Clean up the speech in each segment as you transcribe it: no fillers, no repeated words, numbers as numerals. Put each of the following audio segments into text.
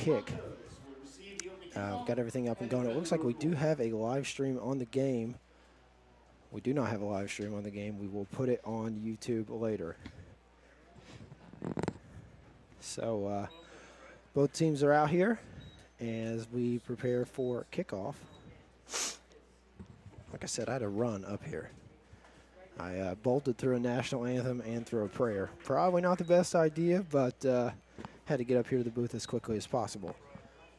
kick. We've got everything up and going. It looks like we do have a live stream on the game. We do not have a live stream on the game. We will put it on YouTube later. So both teams are out here as we prepare for kickoff. Like I said, I had a run up here. I bolted through a national anthem and through a prayer. Probably not the best idea, but had to get up here to the booth as quickly as possible.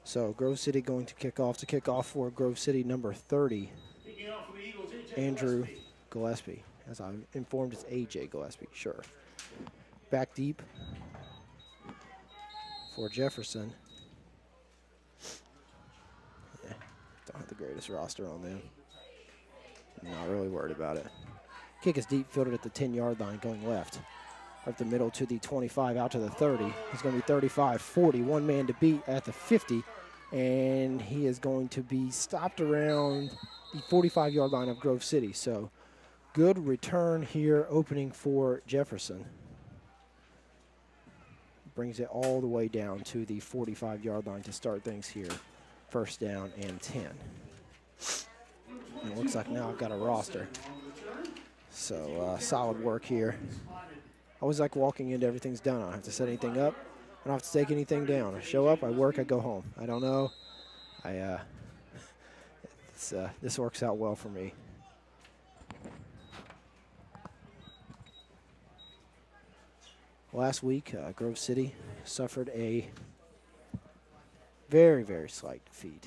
So Grove City going to kick off. To kick off for Grove City, number 30, Andrew Gillespie. As I'm informed, it's A.J. Gillespie, sure. Back deep for Jefferson. Yeah, don't have the greatest roster on them. Not really worried about it. Kick is deep, fielded at the 10-yard line, going left. Up the middle to the 25, out to the 30. He's going to be 35, 40, one man to beat at the 50. And he is going to be stopped around the 45-yard line of Grove City. So good return here, opening for Jefferson. Brings it all the way down to the 45-yard line to start things here. First down and 10. And it looks like now I've got a roster. So solid work here. I always like walking into everything's done. I don't have to set anything up. I don't have to take anything down. I show up, I work, I go home. I don't know. This works out well for me. Last week, Grove City suffered a very, very slight defeat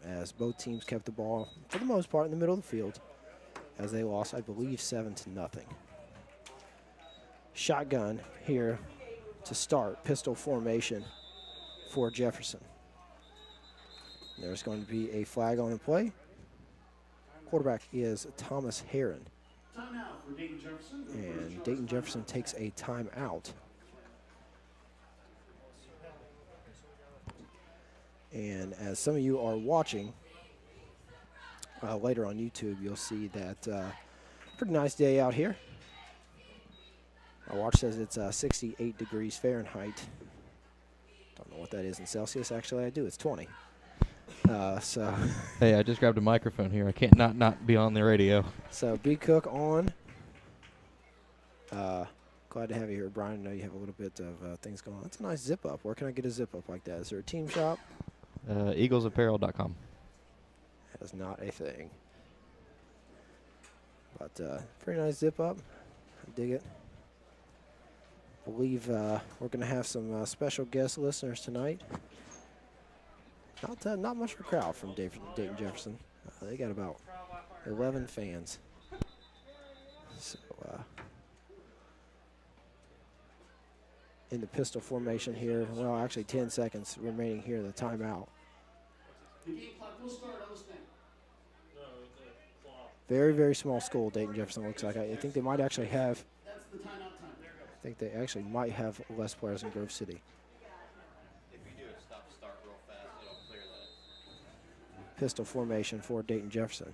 as both teams kept the ball, for the most part, in the middle of the field as they lost, I believe, 7-0. Shotgun here to start, pistol formation for Jefferson. There's going to be a flag on the play. Quarterback is Thomas Heron. And Dayton Jefferson takes a timeout. And as some of you are watching later on YouTube, you'll see that pretty nice day out here. Our watch says it's 68 degrees Fahrenheit. Don't know what that is in Celsius. Actually, I do. It's 20. So. Hey, I just grabbed a microphone here. I can't not be on the radio. So B Cook on. Glad to have you here, Brian. I know you have a little bit of things going on. That's a nice zip up. Where can I get a zip up like that? Is there a team shop? EaglesApparel.com. That is not a thing. But pretty nice zip up. I dig it. Believe we're going to have some special guest listeners tonight. Not much of a crowd from Dayton Jefferson. They got about 11 fans. So in the pistol formation here, well, actually 10 seconds remaining here, the timeout. Very, very small school, Dayton Jefferson looks like. I think they might actually have. I think they actually might have less players in Grove City. If you do a stop-start real fast, it'll clear that. Pistol formation for Dayton Jefferson.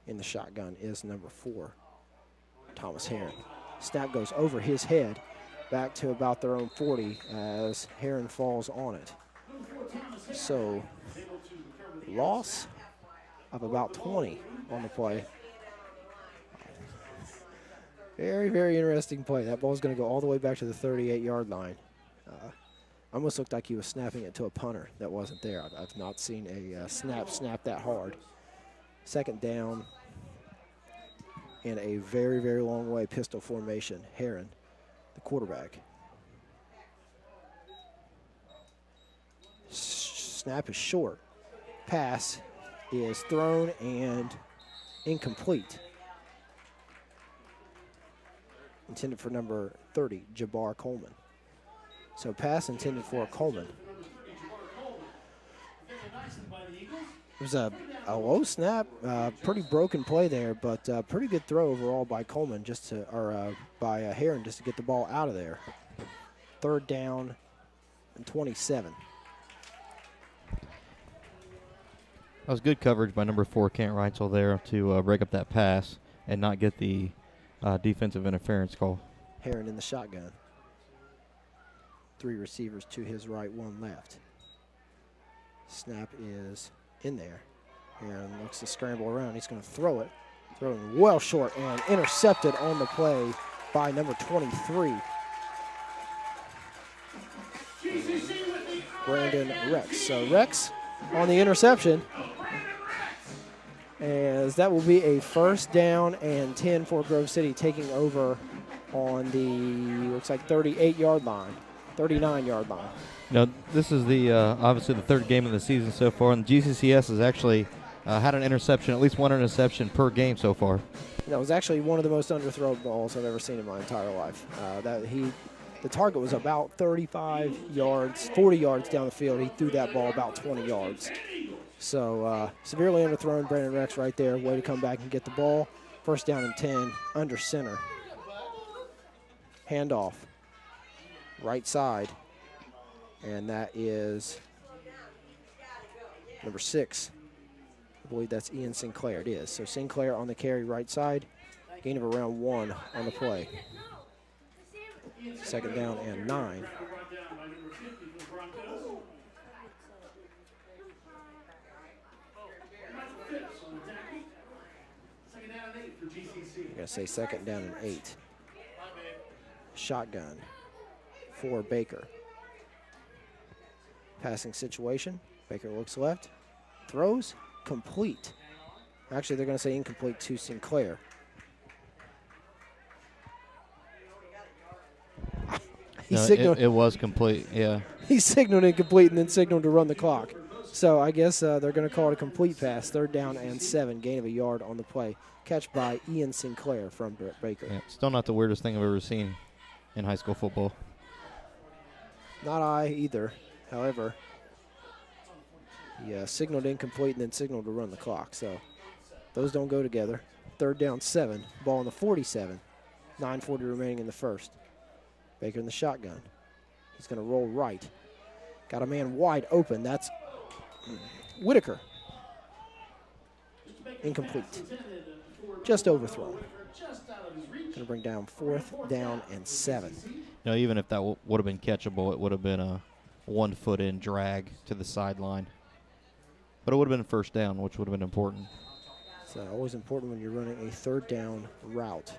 In the shotgun is number 4, Thomas Heron. Snap goes over his head, back to about their own 40 as Heron falls on it. So, loss of about 20 on the play. Very, very interesting play. That ball's going to go all the way back to the 38-yard line. Almost looked like he was snapping it to a punter that wasn't there. I've not seen a snap that hard. Second down and a very, very long way pistol formation. Heron, the quarterback. Snap is short. Pass is thrown and incomplete. Intended for number 30, Jabbar Coleman. So pass intended for Coleman. It was a low snap, pretty broken play there, but pretty good throw overall by Coleman, by Heron, just to get the ball out of there. Third down and 27. That was good coverage by number 4, Kent Reitzel there to break up that pass and not get the defensive interference call. Heron in the shotgun. 3 receivers to his right, 1 left. Snap is in there. And looks to scramble around. He's going to throw it. Throwing well short and intercepted on the play by number 23. Brandon Rex. So Rex on the interception, as that will be a first down and 10 for Grove City, taking over on the, looks like 38-yard line, 39-yard line. Now, this is the obviously the third game of the season so far, and GCCS has actually had an interception, at least one interception per game so far. That was actually one of the most underthrown balls I've ever seen in my entire life. The target was about 35 yards, 40 yards down the field. He threw that ball about 20 yards. So severely underthrown. Brandon Rex right there. Way to come back and get the ball. First down and 10 under center. Handoff. Right side. And that is number 6. I believe that's Ian Sinclair. It is. So Sinclair on the carry right side. Gain of around 1 on the play. Second down and 9. I'm going to say second down and 8. Shotgun for Baker. Passing situation. Baker looks left. Throws. Complete. Actually, they're going to say incomplete to Sinclair. It was complete, yeah. He signaled incomplete and then signaled to run the clock. So I guess they're going to call it a complete pass. Third down and 7, gain of a yard on the play. Catch by Ian Sinclair from Baker. Yeah, still not the weirdest thing I've ever seen in high school football. Not I either. However, he signaled incomplete and then signaled to run the clock. So those don't go together. Third down 7, ball on the 47. 9:40 remaining in the first. Baker in the shotgun. He's going to roll right. Got a man wide open. That's Whitaker. Incomplete. Just overthrown. Going to bring down 4th down and 7. Even if that would have been catchable, it would have been a 1 foot in drag to the sideline. But it would have been first down, which would have been important. It's always important when you're running a third down route.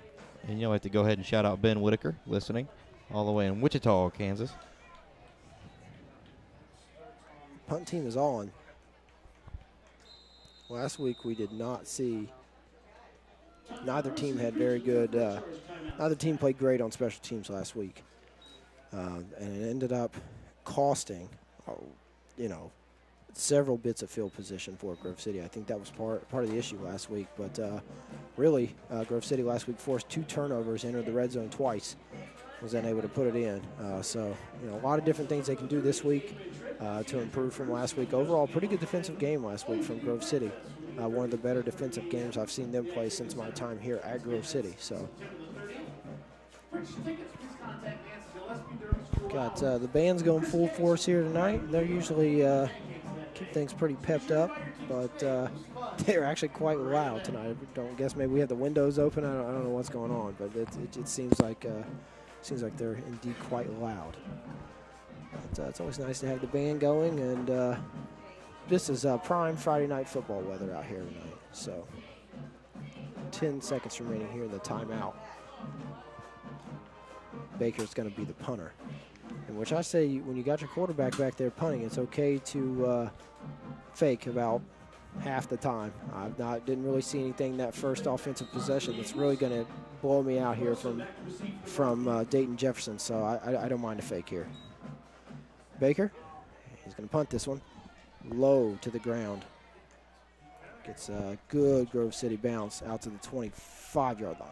And I have to go ahead and shout out Ben Whitaker, listening, all the way in Wichita, Kansas. Punt team is on. Last week we did not see, neither team had very good, neither team played great on special teams last week. And it ended up costing, several bits of field position for Grove City. I think that was part of the issue last week. But really, Grove City last week forced 2 turnovers, entered the red zone twice, was unable to put it in. So, a lot of different things they can do this week to improve from last week. Overall, pretty good defensive game last week from Grove City. One of the better defensive games I've seen them play since my time here at Grove City. So, got the band's going full force here tonight. They're usually keep things pretty pepped up, but they're actually quite loud tonight. I don't guess maybe we have the windows open. I don't know what's going on, but it seems like they're indeed quite loud. But, it's always nice to have the band going, and this is prime Friday night football weather out here tonight. So 10 seconds remaining here in the timeout. Baker's going to be the punter. In which I say, when you got your quarterback back there punting, it's okay to fake about half the time. Didn't really see anything that first offensive possession that's really going to blow me out here from Dayton Jefferson. So I don't mind a fake here. Baker, he's going to punt this one low to the ground. Gets a good Grove City bounce out to the 25-yard line.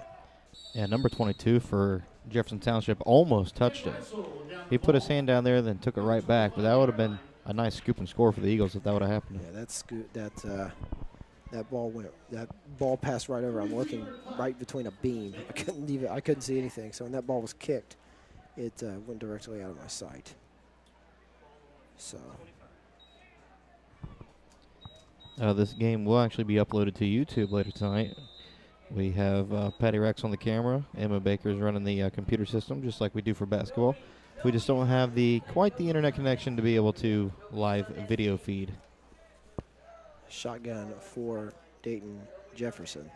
Yeah, number 22 for Jefferson Township almost touched it. He put his hand down there, then took it right back, but that would have been a nice scoop and score for the Eagles if that would have happened. Yeah, that ball passed right over. I'm looking right between a beam. I couldn't see anything. So when that ball was kicked, it went directly out of my sight. So this game will actually be uploaded to YouTube later tonight. We have Patty Rex on the camera. Emma Baker's running the computer system, just like we do for basketball. We just don't have quite the internet connection to be able to live video feed Shotgun for Dayton Jefferson.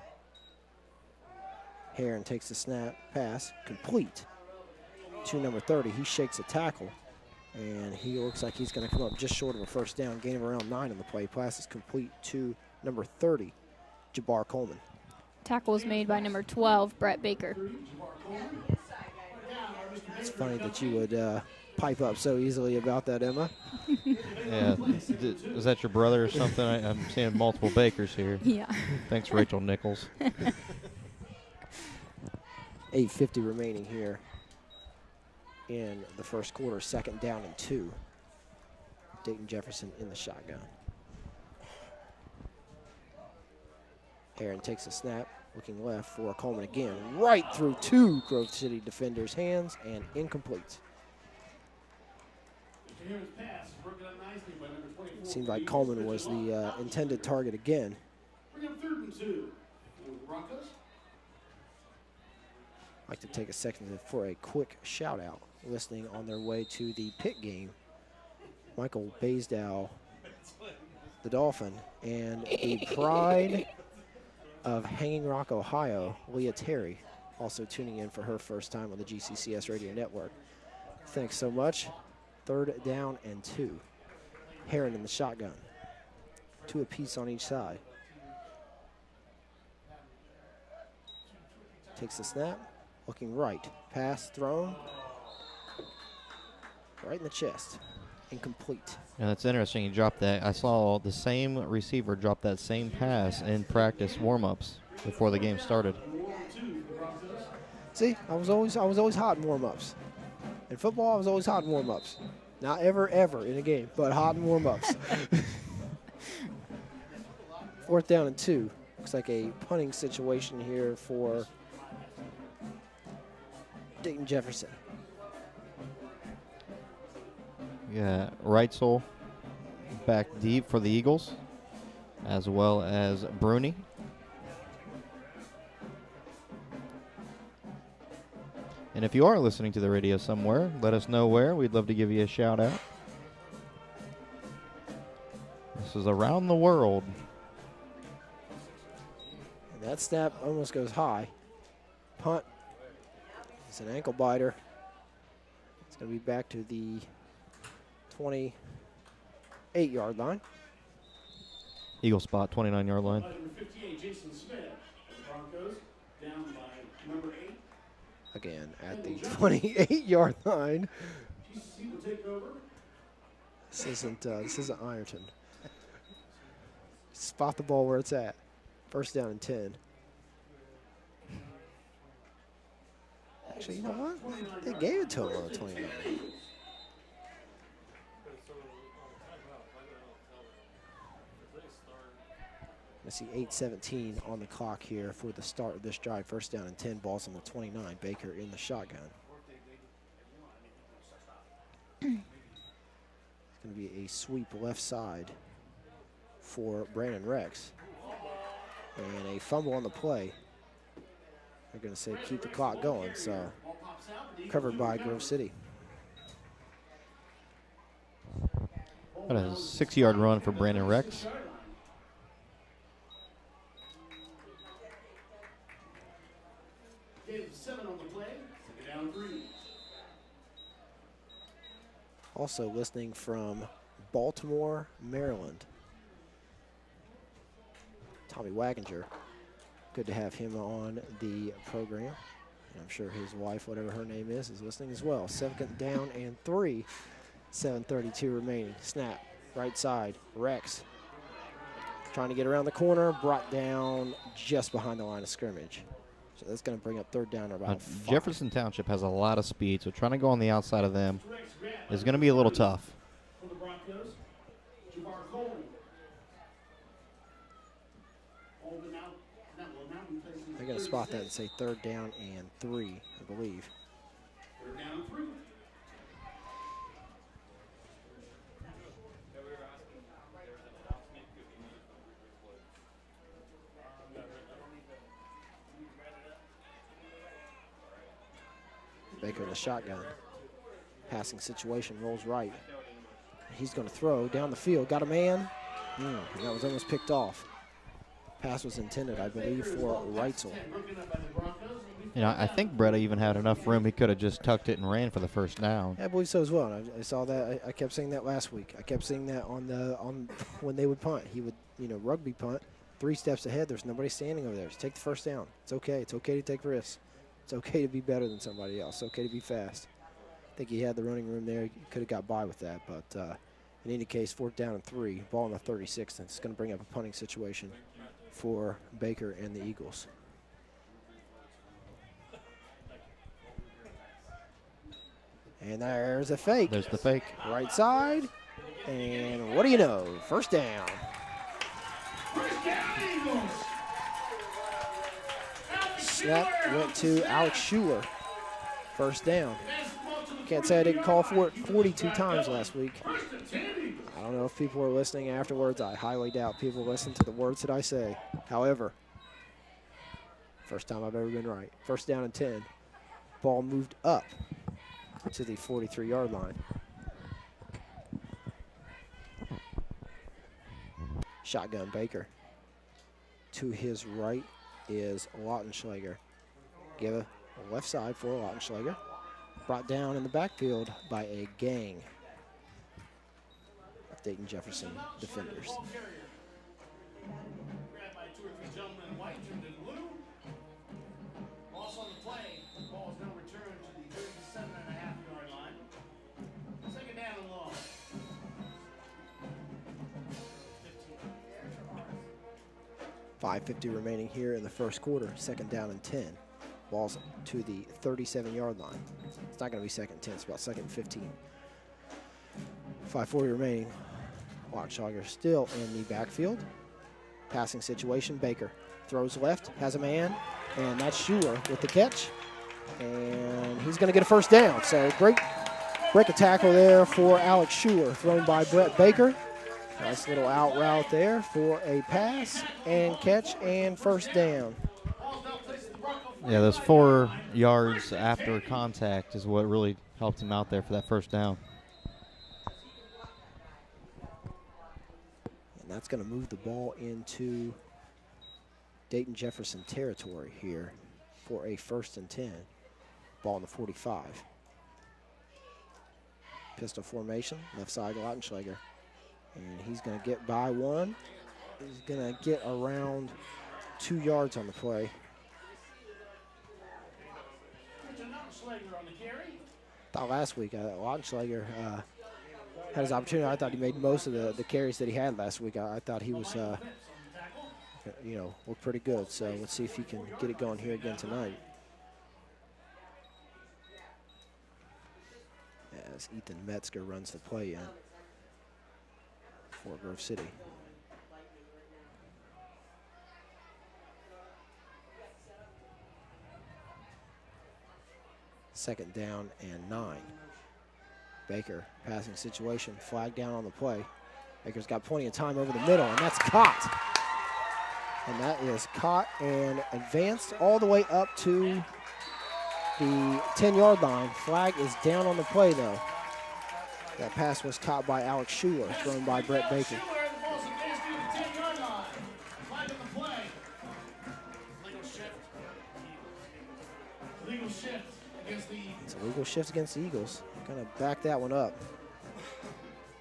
Heron takes the snap, pass, complete to number 30. He shakes a tackle, and he looks like he's going to come up just short of a first down, gain of around 9 on the play. Pass is complete to number 30, Jabbar Coleman. Tackle was made by number 12, Brett Baker. It's funny that you would pipe up so easily about that, Emma. Yeah, is that your brother or something? I'm seeing multiple Bakers here. Yeah. Thanks, Rachel Nichols. 8:50 remaining here in the first quarter. 2nd down and 2. Dayton Jefferson in the shotgun. Heron takes a snap, looking left for Coleman again. Right through 2 Grove City defenders' hands and incomplete. Seemed like Coleman was the intended target again. Bring up 3rd and 2. Broncos. I'd like to take a second for a quick shout out. Listening on their way to the pit game, Michael Baisdow, the Dolphin, and the pride of Hanging Rock, Ohio, Leah Terry, also tuning in for her first time on the GCCS radio network. Thanks so much. 3rd down and 2. Heron in the shotgun. 2 apiece on each side. Takes the snap, looking right. Pass thrown. Right in the chest. Incomplete. Yeah, that's interesting. You dropped that. I saw the same receiver drop that same pass in practice warm-ups before the game started. See, I was always hot in warm-ups. In football, I was always hot in warm-ups. Not ever in a game, but hot in warm-ups. 4th down and 2. Looks like a punting situation here for Dayton Jefferson. Yeah, Reitzel back deep for the Eagles, as well as Bruni. And if you are listening to the radio somewhere, let us know where. We'd love to give you a shout out. This is around the world. And that snap almost goes high. Punt. It's an ankle biter. It's going to be back to the 28-yard line. Eagle spot, 29-yard line. Number 58, Jason Smith. Broncos down by number 8. Again, at the 28-yard line. GCC will take over. This isn't Ironton. Spot the ball where it's at. 1st down and 10. Actually, you know what? They gave it to him on the 29. I see 8:17 on the clock here for the start of this drive. 1st down and 10. Balls on the 29. Baker in the shotgun. It's going to be a sweep left side for Brandon Rex. And a fumble on the play. They're going to say keep the clock going. So covered by Grove City. What a 6-yard run for Brandon Rex. Also listening from Baltimore, Maryland. Tommy Waginger. Good to have him on the program. And I'm sure his wife, whatever her name is listening as well. 2nd down and 3. 7:32 remaining. Snap, right side, Rex. Trying to get around the corner, brought down just behind the line of scrimmage. So that's going to bring up 3rd down or about 5. Jefferson Township has a lot of speed, so trying to go on the outside of them is going to be a little tough. For the Broncos, Jabbar Coleman. They're going to spot that and say 3rd down and 3, I believe. 3rd down and 3. Baker in the shotgun. Passing situation, rolls right. He's going to throw down the field. Got a man. And that was almost picked off. Pass was intended, I believe, for Reitzel. You know, I think Bretta even had enough room. He could have just tucked it and ran for the first down. I believe so as well. I saw that. I kept saying that last week. I kept seeing that on when they would punt. He would, rugby punt 3 steps ahead. There's nobody standing over there. Just take the first down. It's okay. It's okay to take risks. It's okay to be better than somebody else. It's okay to be fast. I think he had the running room there. He could have got by with that. But in any case, 4th down and 3, ball on the 36. And it's going to bring up a punting situation for Baker and the Eagles. And there's a fake. There's the fake. Right side. And what do you know? First down. Snap went to Alex Schuler. First down. Can't say I didn't call for it 42 times last week. I don't know if people were listening afterwards. I highly doubt people listen to the words that I say. However, first time I've ever been right. First down and 10. Ball moved up to the 43-yard line. Shotgun Baker. To his right is Lautenschlager. Give a left side for Lautenschlager. Brought down in the backfield by a gang of Dayton Jefferson defenders. Grabbed by 2 or 3 gentlemen in white, turned in blue. Loss on the play. The ball is now returned to the 37.5-yard line. Second down and long. 5:50 remaining here in the first quarter. Second down and 10. Ball's to the 37-yard line. It's not going to be second and 10. It's about second and 15. 5:40 remaining. Lautenschlager still in the backfield. Passing situation. Baker throws left, has a man, and that's Schuler with the catch. And he's going to get a first down. So great break a tackle there for Alex Schuler, thrown by Brett Baker. Nice little out route there for a pass and catch and first down. Yeah, those 4 yards after contact is what really helped him out there for that first down. And that's going to move the ball into Dayton Jefferson territory here for a 1st and 10. Ball on the 45. Pistol formation, left side Lautenschlager. And he's going to get by one. He's going to get around 2 yards on the play. Thought last week, Lautenschlager had his opportunity. I thought he made most of the carries that he had last week. I thought he was, looked pretty good. So let's see if he can get it going here again tonight. As Ethan Metzger runs the play in for Grove City. Second down and 9. Baker, passing situation, flag down on the play. Baker's got plenty of time over the middle, and that's caught. And that is caught and advanced all the way up to the 10-yard line. Flag is down on the play, though. That pass was caught by Alex Schuler, thrown by Brett Baker. It's a legal shift against the Eagles. Going to back that one up.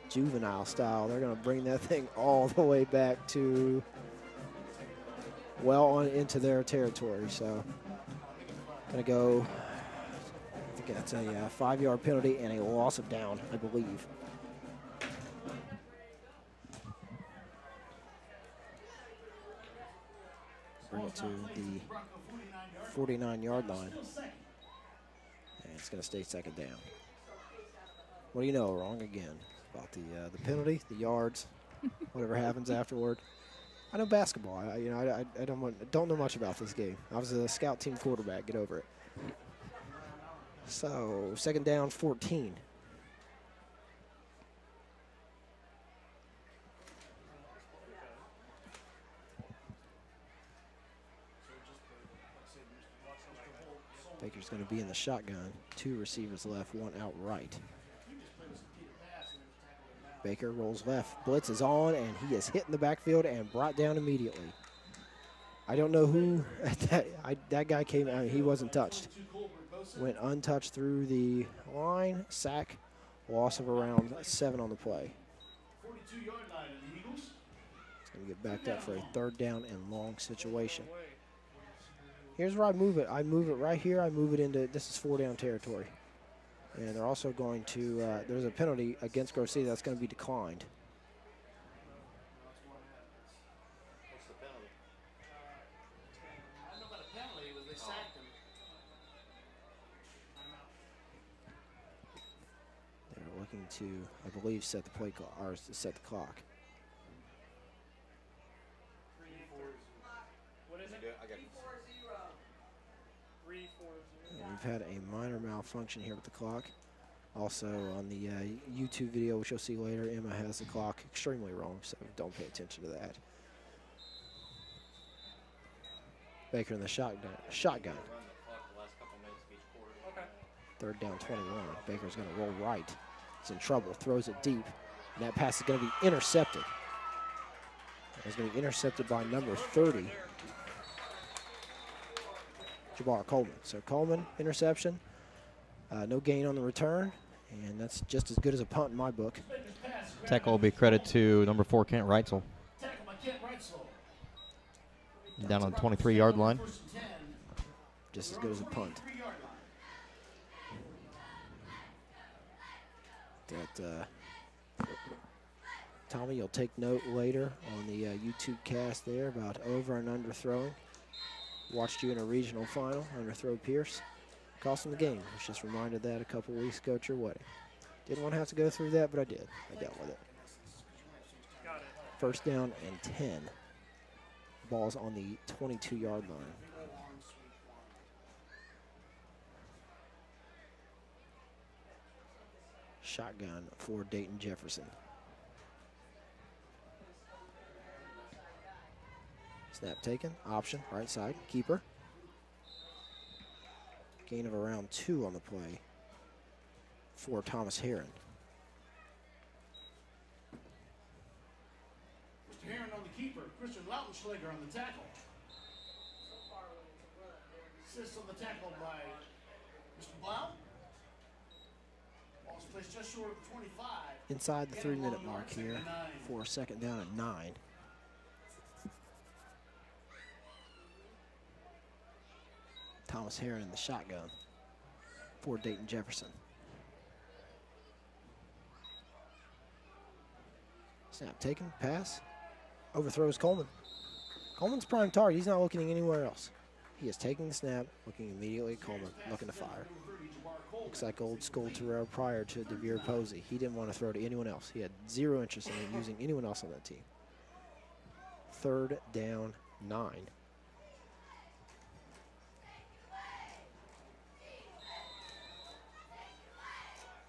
Juvenile style. They're going to bring that thing all the way back to well on into their territory. So going to go, I think that's a 5-yard penalty and a loss of down, I believe. Bring it to the 49-yard line. And it's going to stay second down. What do you know? Wrong again about the penalty, the yards, whatever happens afterward. I know basketball. I don't know much about this game. I was a scout team quarterback. Get over it. So second down, 14. Baker's going to be in the shotgun. 2 receivers left, 1 out right. Baker rolls left. Blitz is on, and he is hit in the backfield and brought down immediately. I don't know who that guy came out. He wasn't touched. Went untouched through the line. Sack. Loss of around 7 on the play. 42-yard line of the Eagles. It's going to get backed up for a 3rd down and long situation. Here's where I move it. I move it right here. I move it into, this is 4-down territory. And they're also going to, there's a penalty against Grove City that's going to be declined. What's the penalty? I don't know about a penalty. Was they sacked him? They're looking to, I believe, set the play clock, or set the clock. What is it? I got We've had a minor malfunction here with the clock. Also on the YouTube video, which you'll see later, Emma has the clock extremely wrong, so don't pay attention to that. Baker in the shotgun. run the clock the last couple minutes of each quarter. Okay. 3rd down, 21. Baker's going to roll right. He's in trouble, throws it deep, and that pass is going to be intercepted. It's going to be intercepted by number 30. Jabbar Coleman. So Coleman, interception. No gain on the return, and that's just as good as a punt in my book. Tackle will be credit to number 4, Kent Reitzel. Tackle by Kent Reitzel. Down on the 23-yard line. First and 10. Just as good as a punt. 3-yard line. That Tommy, you'll take note later on the YouTube cast there about over and under throwing. Watched you in a regional final, underthrow Pierce. Cost him the game. Was just reminded that a couple weeks ago at your wedding. Didn't want to have to go through that, but I did. I dealt with it. 1st down and 10. Ball's on the 22-yard line. Shotgun for Dayton Jefferson. Snap taken, option, right side, keeper. Gain of around 2 on the play for Thomas Heron. Mr. Heron on the keeper. Christian Lautenschläger on the tackle. Assist on the tackle by Mr. Blau. Ball's placed just short of the 25. Inside the 3-minute mark here for 2nd down and 9. Thomas Heron in the shotgun for Dayton Jefferson. Snap taken, pass, overthrows Coleman. Coleman's prime target, he's not looking anywhere else. He is taking the snap, looking immediately at Coleman, looking to fire. Looks like old school Terrell prior to DeVere Posey. He didn't want to throw to anyone else. He had 0 interest in using anyone else on that team. 3rd down, 9.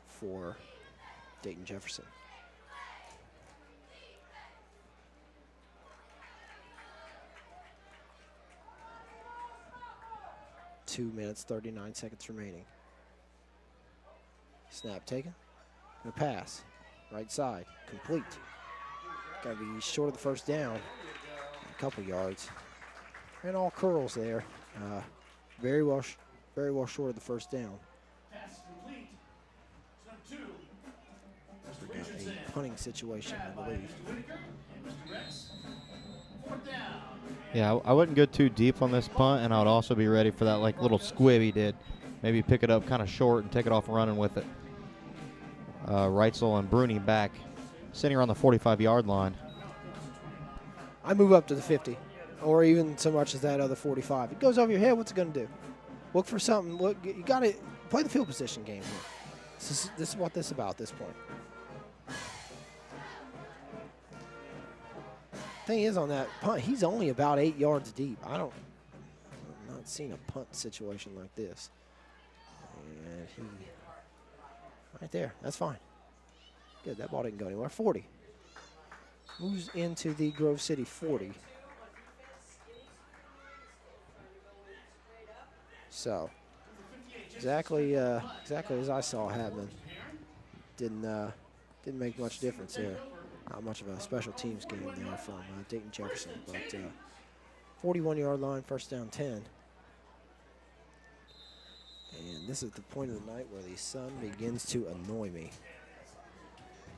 For Dayton Jefferson. Two minutes, 39 seconds remaining. Snap taken. And a pass. Right side. Complete. Got to be short of the 1st down. A couple yards. And all curls there. Very well short of the 1st down. Pass complete. Snap 2. We got a punting situation, I believe. Yeah, I wouldn't go too deep on this punt, and I would also be ready for that like little squib he did. Maybe pick it up kind of short and take it off running with it. Reitzel and Bruni back, sitting around the 45-yard line. I move up to the 50, or even so much as that other 45. It goes over your head, what's it going to do? Look for something. Look, you got to play the field position game here. This is what this is about at this point. Thing is, on that punt, he's only about 8 yards deep. I've not seen a punt situation like this. And he, right there, that's fine. Good, that ball didn't go anywhere. 40. Moves into the Grove City 40. So, exactly as I saw it happen. Didn't didn't make much difference there. Not much of a special teams game there from Dayton Jefferson, but 41-yard line, first down 10. And this is the point of the night where the sun begins to annoy me.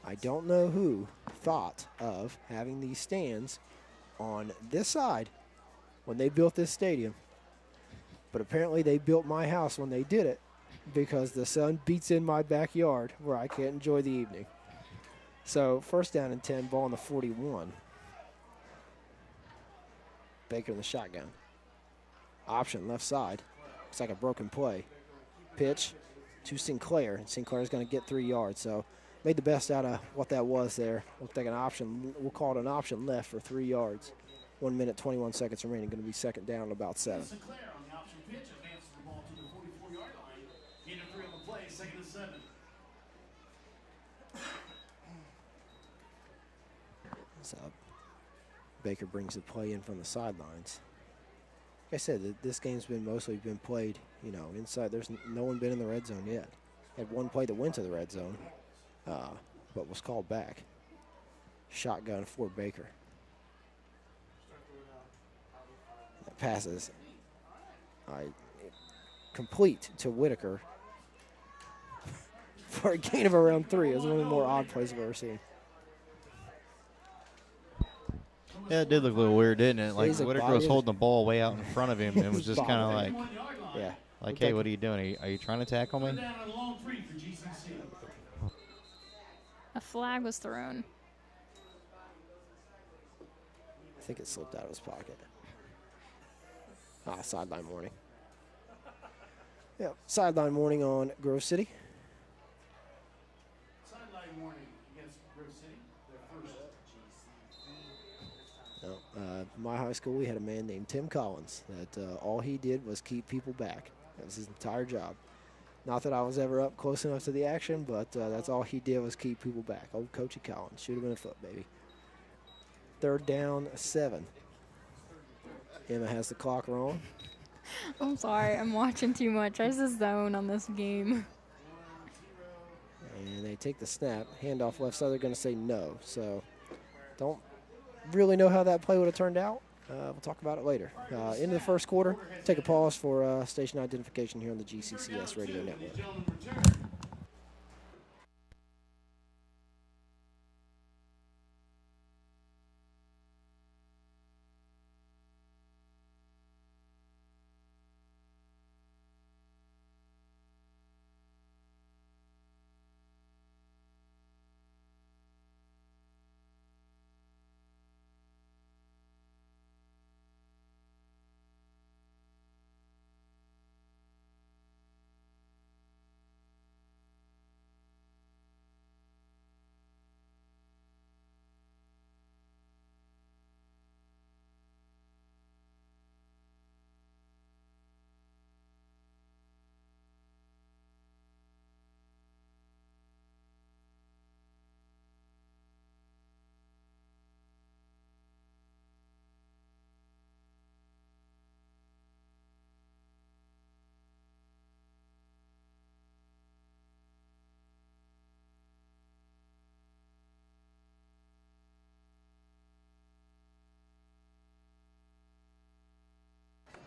I don't know who thought of having these stands on this side when they built this stadium, but apparently they built my house when they did it because the sun beats in my backyard where I can't enjoy the evening. So first down and 10, ball on the 41. Baker in the shotgun. Option left side. Looks like a broken play. Pitch to Sinclair, and Sinclair's going to get 3 yards. So made the best out of what that was there. We'll take an option. We'll call it an option left for 3 yards. 1 minute, 21 seconds remaining. Going to be second down and about 7. Sinclair on the option pitch advances the ball to the 44-yard line. Gain of 3 on the play, second and 7. So Baker brings the play in from the sidelines. Like I said, this game's mostly been played, inside. There's no one been in the red zone yet. Had one play that went to the red zone, but was called back. Shotgun for Baker. That passes complete to Whitaker for a gain of around 3. It was one of the more odd plays I've ever seen. Yeah, it did look a little weird, didn't it? Like, He's like, Whitaker was holding the ball way out in front of him and was just kind of like, Yeah. hey, what are you doing? Are you trying to tackle me? Down on a long 3 for GCC. A flag was thrown. I think it slipped out of his pocket. Sideline warning. Yeah, sideline warning on Grove City. Sideline warning against Grove City. Their first My high school, we had a man named Tim Collins that all he did was keep people back. That was his entire job. Not that I was ever up close enough to the action, but that's all he did was keep people back. Old Coachy Collins, shoot him in the foot, baby. Third down, 7. Emma has the clock wrong. I'm sorry, I'm watching too much. I just zone on this game. And they take the snap. Handoff left side, they're going to say no. So don't really know how that play would have turned out. We'll talk about it later. Into the first quarter, take a pause for station identification here on the GCCS Radio Network.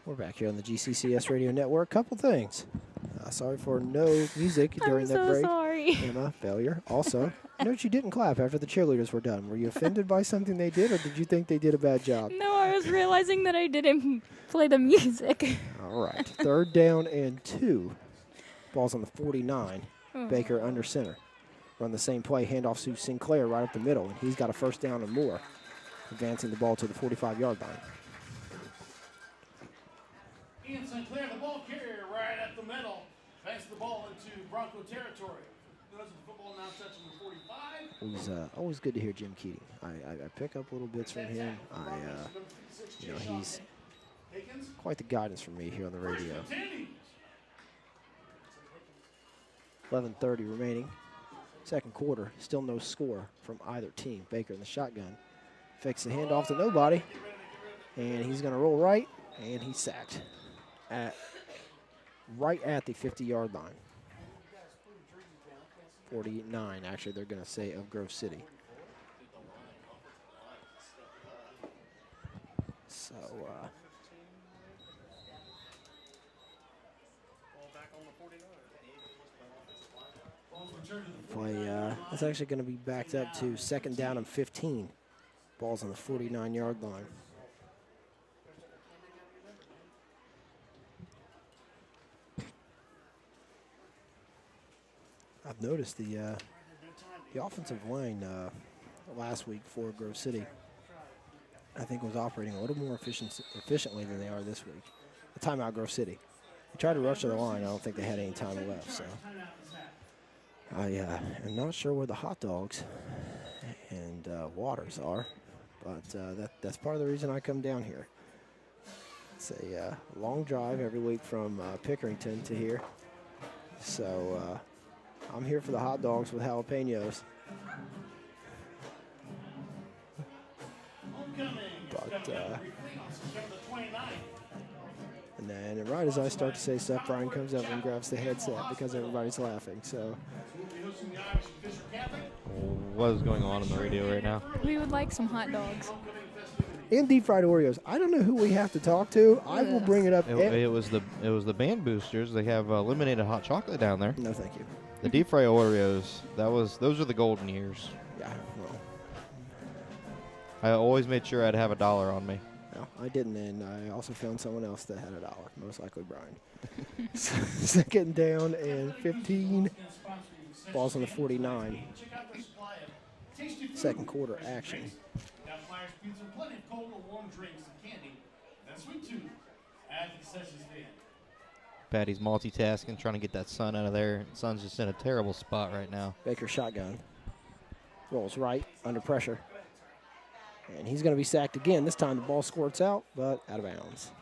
We're back here on the GCCS Radio Network. Couple things. Sorry for no music during that break. Sorry. Emma, failure. Also, note you didn't clap after the cheerleaders were done. Were you offended by something they did, or did you think they did a bad job? No, I was realizing that I didn't play the music. All right. Third down and 2. Ball's on the 49. Baker under center. Run the same play. Handoff to Sinclair right up the middle, and he's got a first down and more. Advancing the ball to the 45-yard line. Ian Sinclair, the ball carrier, right at the middle. Pass the ball into Bronco territory. Notice the football now touching the 45. It was always good to hear Jim Keating. I pick up little bits from him. He's quite the guidance for me here on the radio. 11:30 remaining. Second quarter, still no score from either team. Baker in the shotgun. Fakes the handoff to nobody. And he's going to roll right, and he's sacked. Right at the 50-yard line. 49, actually, they're going to say, of Grove City. So, play, it's actually going to be backed up to 2nd down and 15. Ball's on the 49-yard line. I've noticed the offensive line last week for Grove City, I think, was operating a little more efficiently than they are this week. The timeout, Grove City. They tried to rush to the line. I don't think they had any time left. So I am not sure where the hot dogs and waters are, but that's part of the reason I come down here. It's a long drive every week from Pickerington to here. So I'm here for the hot dogs with jalapenos. But, and then right as I start to say stuff, Brian comes up and grabs the headset because everybody's laughing. So, What is going on the radio right now? We would like some hot dogs. and deep fried Oreos. I don't know who we have to talk to. I will bring it up. It was the band boosters. They have eliminated hot chocolate down there. No, thank you. The deep fry Oreos. Those are the golden years. Yeah, well, I always made sure I'd have $1 on me. no, I didn't, and I also found someone else that had $1. Most likely Brian. 2nd down and 15. Ball's on the 49. Second quarter action. Plenty of cold or warm drinks and candy. That's sweet too. At the session's end. Patty's multitasking, trying to get that sun out of there. Sun's just in a terrible spot right now. Baker shotgun. Rolls right, under pressure. And he's going to be sacked again. This time the ball squirts out, but out of bounds.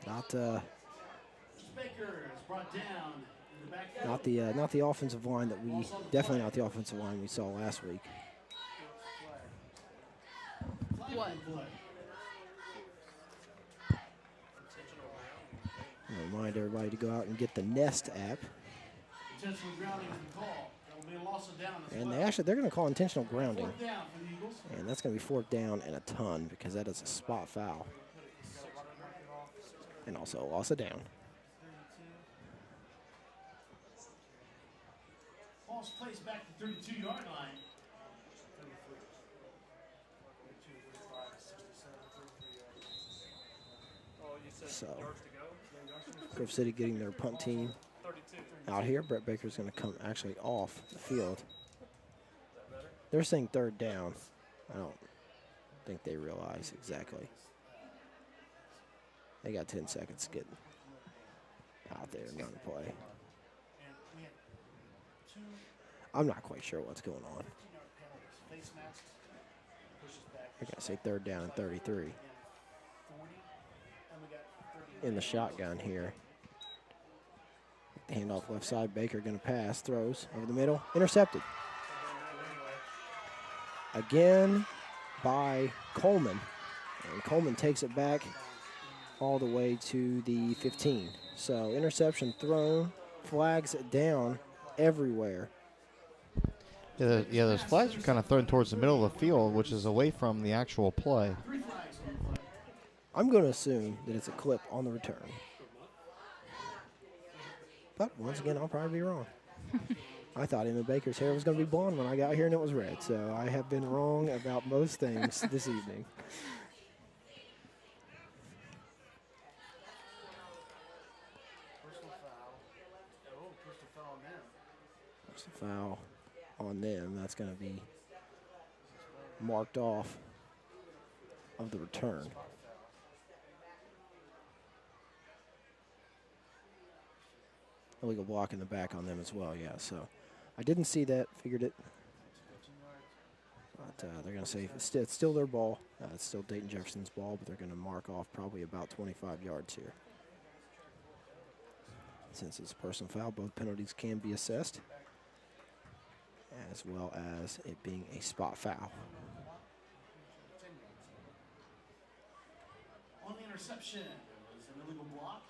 Not Baker is brought down in the backfield. not the offensive line that we definitely not the offensive line we saw last week. What? I remind everybody to go out and get the Nest app. Intentional grounding is the call. There will be a loss of down as And well. they're going to call intentional grounding. 4th down for the Eagles. And that's going to be 4th down and a ton because that is a spot foul. And also a loss of down. Ball's placed back to 32-yard line. So, Grove City getting their punt team out here. Brett Baker's going to come actually off the field. They're saying 3rd down. I don't think they realize exactly. They got 10 seconds to get out there and run the play. I'm not quite sure what's going on. They're going to say 3rd down and 33. In the shotgun here. Handoff left side. Baker going to pass. Throws over the middle. Intercepted. Again by Coleman. And Coleman takes it back all the way to the 15. So interception thrown. Flags down everywhere. Yeah, those flags are kind of thrown towards the middle of the field, which is away from the actual play. I'm going to assume that it's a clip on the return. But once again, I'll probably be wrong. I thought Emma Baker's hair was going to be blonde when I got here and it was red. So I have been wrong about most things this evening. Personal foul on them. That's going to be marked off of the return. Illegal block in the back on them as well, yeah. So I didn't see that, figured it. But they're going to say it's still their ball. It's still Dayton Jefferson's ball, but they're going to mark off probably about 25 yards here. Since it's a personal foul, both penalties can be assessed, as well as it being a spot foul. On the interception, it was an illegal block.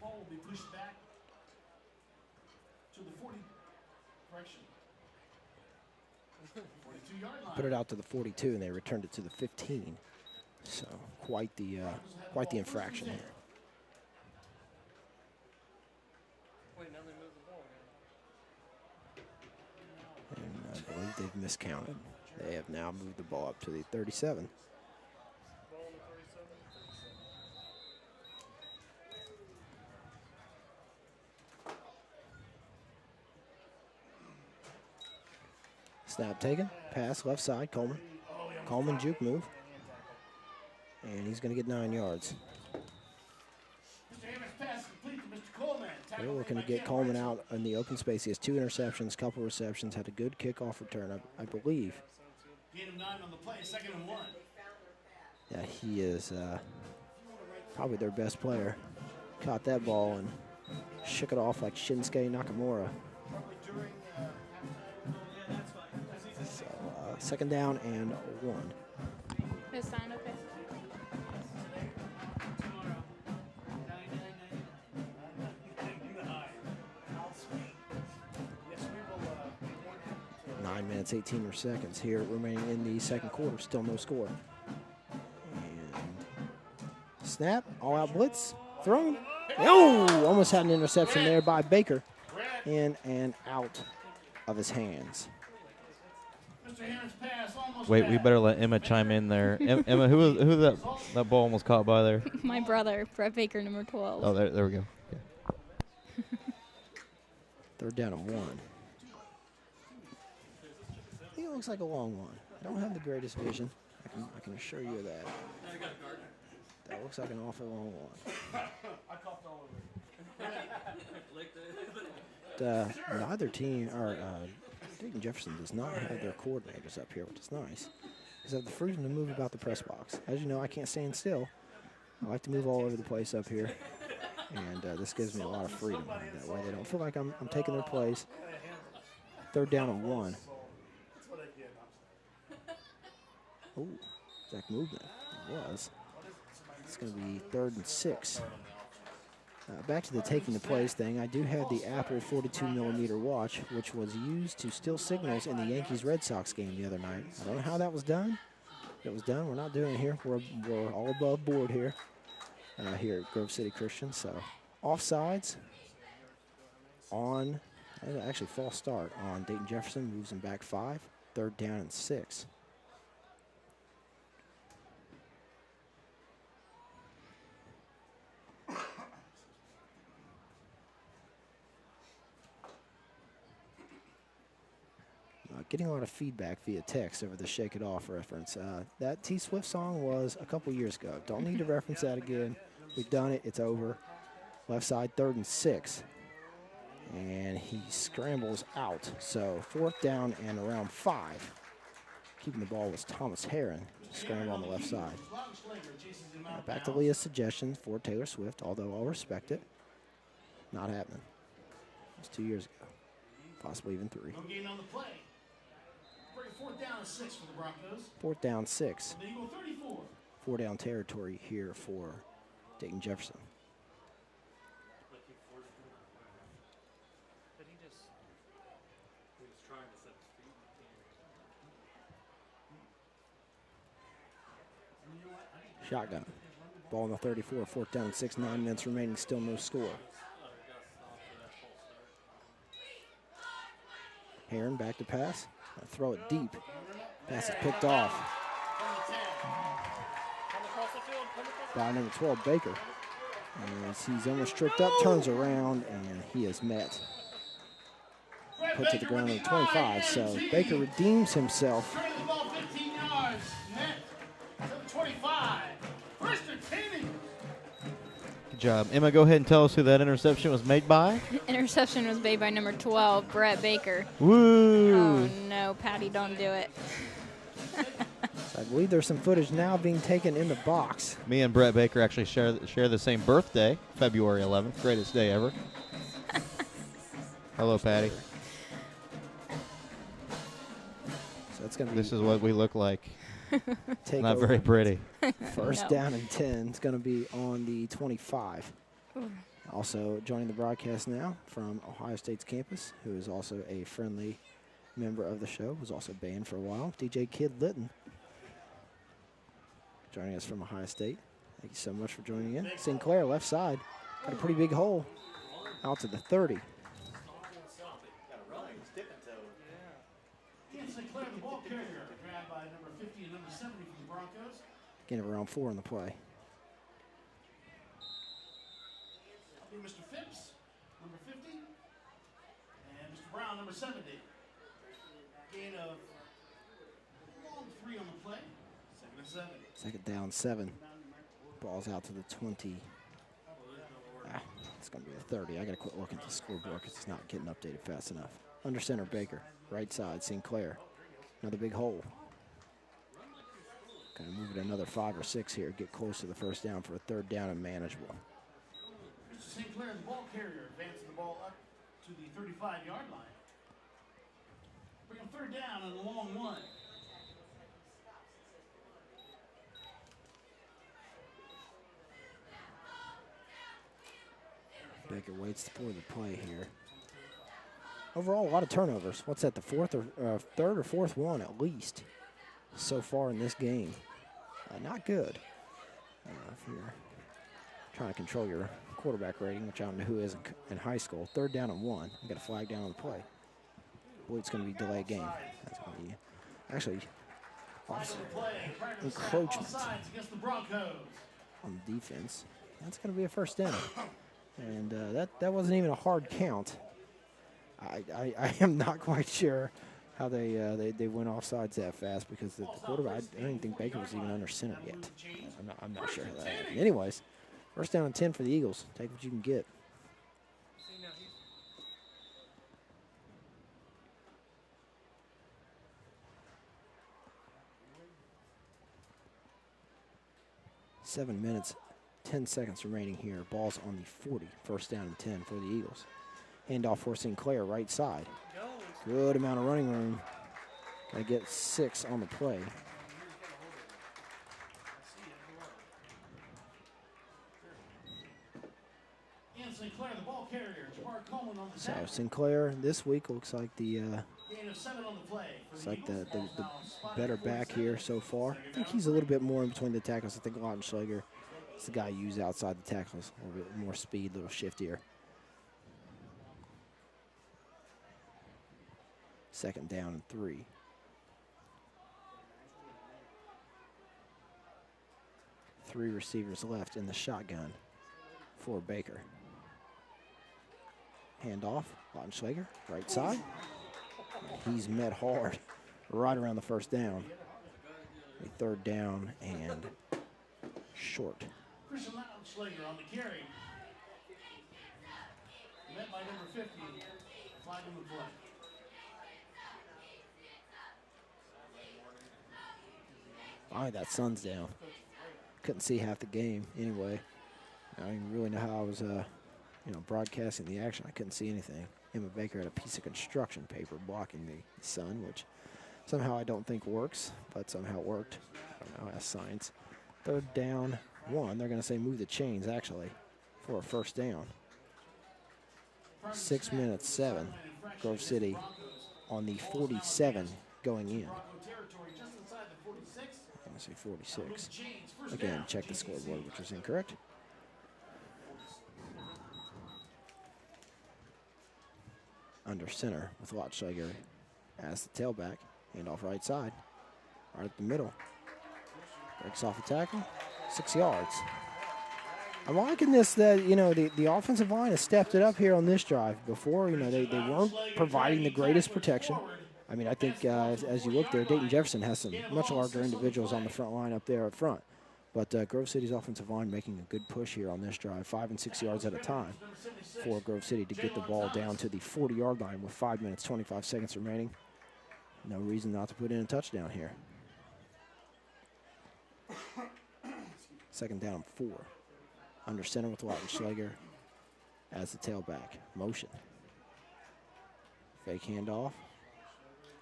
pole will be pushed back to the 40, correction, 42-yard line. Put it out to the 42, and they returned it to the 15. So quite the infraction here. Wait, now they move the ball again. And I believe they've miscounted. They have now moved the ball up to the 37. Ball on the 37. Snap taken, pass left side, Coleman. Coleman juke move. And he's going to get 9 yards. Mr. Hammond's pass complete to Mr. Coleman. They're looking to get Coleman out in the open space. He has 2 interceptions, couple receptions, had a good kickoff return, I believe. Gain of 9 on the play, 2nd and 1. Yeah, he is probably their best player. Caught that ball and shook it off like Shinsuke Nakamura. Probably during halftime. So 2nd down and 1. His sign okay. Tomorrow. 999. Yes, we will. 9 minutes, 18 more seconds here remaining in the second quarter. Still no score. And snap, all out blitz, thrown. Oh, almost had an interception there by Baker. In and out of his hands. Mr. Hammond's pass almost Wait, we back. better let Emma chime in there. Emma, who that ball almost caught by there? My brother, Brett Baker, number 12. Oh, there we go. Okay. 3rd down and 1. I think it looks like a long one. I don't have the greatest vision. I can assure you of that. That looks like an awful long one. I coughed all over it. Neither team, or Dayton Jefferson does not have their coordinators up here, which is nice. They have the freedom to move about the press box. As you know, I can't stand still. I like to move all over the place up here, and this gives me a lot of freedom. That way they don't feel like I'm taking their place. 3rd down and 1. That's what I get. Oh, Zach movement. It was. It's going to be 3rd and 6. Back to the taking the plays thing, I do have the Apple 42mm watch, which was used to steal signals in the Yankees-Red Sox game the other night. I don't know how that was done. It was done. We're not doing it here. We're all above board here, here at Grove City Christian. So offsides on, actually false start on Dayton Jefferson, moves him back 5, 3rd down and 6. Getting a lot of feedback via text over the Shake It Off reference. That T Swift song was a couple years ago. Don't need to reference that again. We've done it. It's over. Left side, 3rd and 6. And he scrambles out. So 4th down and around 5. Keeping the ball was Thomas Herron. Scramble on the left side. Back to Leah's suggestion for Taylor Swift, although I'll respect it. Not happening. It was 2 years ago. Possibly even 3. No gain on the play. 4th down and 6 for the Broncos. 4th down, 6. They go 34. 4 down territory here for Dayton Jefferson. But he just. He was trying to set his feet. Shotgun. Ball on the 34, 4th down and 6, 9 minutes remaining, still no score. Herron back to pass. Throw it deep. Pass is picked off by number 12, Baker. And he's almost tripped up, turns around, and he is met. Put to the ground at 25, so Baker redeems himself. Turning the ball 15 yards. Net to the 25. First and 10. Good job. Emma, go ahead and tell us who that interception was made by. Interception was made by number 12, Brett Baker. Woo! Oh, no, Patty, don't do it. I believe there's some footage now being taken in the box. Me and Brett Baker actually share the same birthday, February 11th. Greatest day ever. Hello, Patty. So it's going to be This is what we look like. take Not over. very pretty. First No. down and 10. It's going to be on the 25. Also joining the broadcast now from Ohio State's campus, who is also a friendly member of the show, was also banned for a while, DJ Kid Litton. Joining us from Ohio State. Thank you so much for joining in. Sinclair, left side, got a pretty big hole out to the 30. Got a run. He's tipping toe. Ian Sinclair, the ball carrier, grabbed by number 50 and number 70 from the Broncos. Getting around 4 on the play. That'll be Mr. Phipps, number 50, and Mr. Brown, number 70. Gain of long 3 on the play. Second and 7. Second down, 7. Ball's out to the 20. It's going to be a 30. I got to quit looking at the scoreboard because it's not getting updated fast enough. Under center, Baker. Right side, Sinclair. Another big hole. Going to move it another 5 or 6 here. Get close to the first down for a third down and manageable. Mr. Sinclair, the ball carrier, advancing the ball up to the 35-yard line. Bring him third down and a long 1. Baker waits for the play here. Overall, a lot of turnovers. What's that, the third or fourth one at least so far in this game? Not good. If you're trying to control your quarterback rating, which I don't know who is in high school. Third down and 1. We got a flag down on the play. I believe it's going to be delayed game. That's going to be actually encroachment Against the Broncos. on the defense. That's going to be a first down. And that wasn't even a hard count. I am not quite sure how they went off sides that fast because the quarterback, I don't even think Baker was even under center yet. I'm not sure how that happened. Anyways, first down and 10 for the Eagles. Take what you can get. Seven minutes, 10 seconds remaining here. Ball's on the 40. First down and 10 for the Eagles. Handoff for Sinclair, right side. Good amount of running room. Got to get 6 on the play. Ian Sinclair, the ball carrier. Jamar Coleman on the So tackle. Sinclair this week looks like the Gain of 7 on the play. looks like the better back here so far. I think he's a little bit more in between the tackles. I think Lautenschlager is the guy used outside the tackles. A little bit more speed, a little shiftier. Second down and 3. Three receivers left in the shotgun for Baker. Handoff, Lautenschlager, right side. He's met hard right around the first down. A third down and short. Christian Lautenschlager on the carry. Met by number 50. Flag on the play. Finally, that sun's down. Couldn't see half the game anyway. I don't even really know how I was, broadcasting the action. I couldn't see anything. Emma Baker had a piece of construction paper blocking the sun, which somehow I don't think works, but somehow it worked. I don't know, ask science. Third down, 1. They're going to say move the chains, actually, for a first down. 6 minutes, 7. Grove City on the 47 going in. Bronco territory just inside the 46. I'm going to say 46. Chains, first Again, down, check the GCCS. scoreboard, which is incorrect. Under center with Lautenschlager as the tailback. Handoff right side. Right at the middle. Breaks off the tackle. 6 yards. I'm liking this that, the offensive line has stepped it up here on this drive. Before, they weren't providing the greatest protection. I mean, I think as you look there, Dayton Jefferson has some much larger individuals on the front line up there up front. But Grove City's offensive line making a good push here on this drive, 5 and 6 yards at a time for Grove City to get the ball down to the 40-yard line with 5 minutes, 25 seconds remaining. No reason not to put in a touchdown here. Second down and 4. Under center with Lautenschlager as the tailback. Motion. Fake handoff.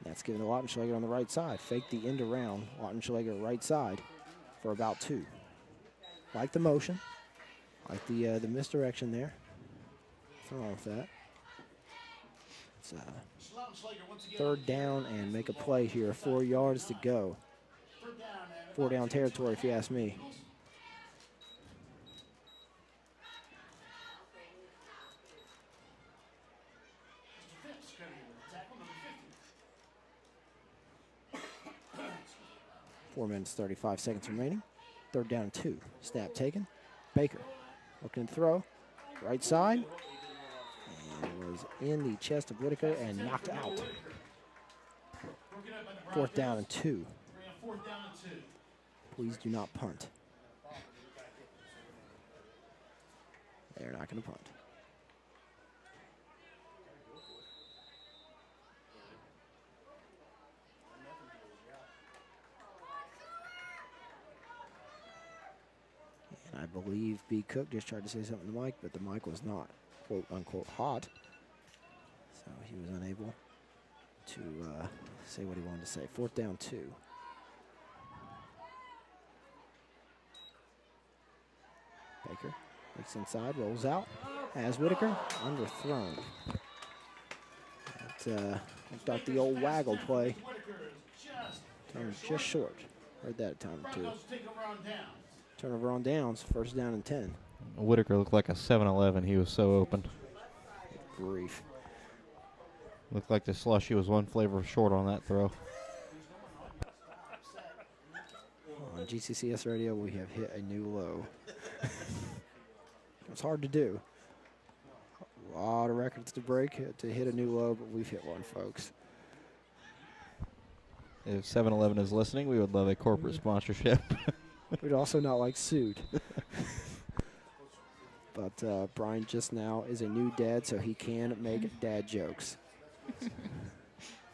That's given to Lautenschlager on the right side. Fake the end around. Lautenschlager right side for about 2. Like the motion. Like the misdirection there. Nothing wrong with that. It's third down and make a play here. 4 yards to go. 4 down territory, if you ask me. Four minutes, 35 seconds remaining. Third down and 2. Snap taken. Baker looking to throw. Right side. And was in the chest of Whitaker and knocked out. Fourth down and 2. Please do not punt. They're not going to punt. And I believe B. Cook just tried to say something to the mic, but the mic was not, quote unquote, hot. So he was unable to say what he wanted to say. Fourth down 2. Baker looks inside, rolls out, has Whitaker underthrown. That looked like the old waggle play. Turned just short. Heard that a time or two. Turnover on downs, first down and 10. Whitaker looked like a 7-Eleven. He was so open. Grief. Looked like the slushy was one flavor short on that throw. On GCCS radio, we have hit a new low. It's hard to do. A lot of records to break to hit a new low, but we've hit one, folks. If 7-Eleven is listening, we would love a corporate sponsorship. We'd also not like sued. But Brian just now is a new dad, so he can make dad jokes.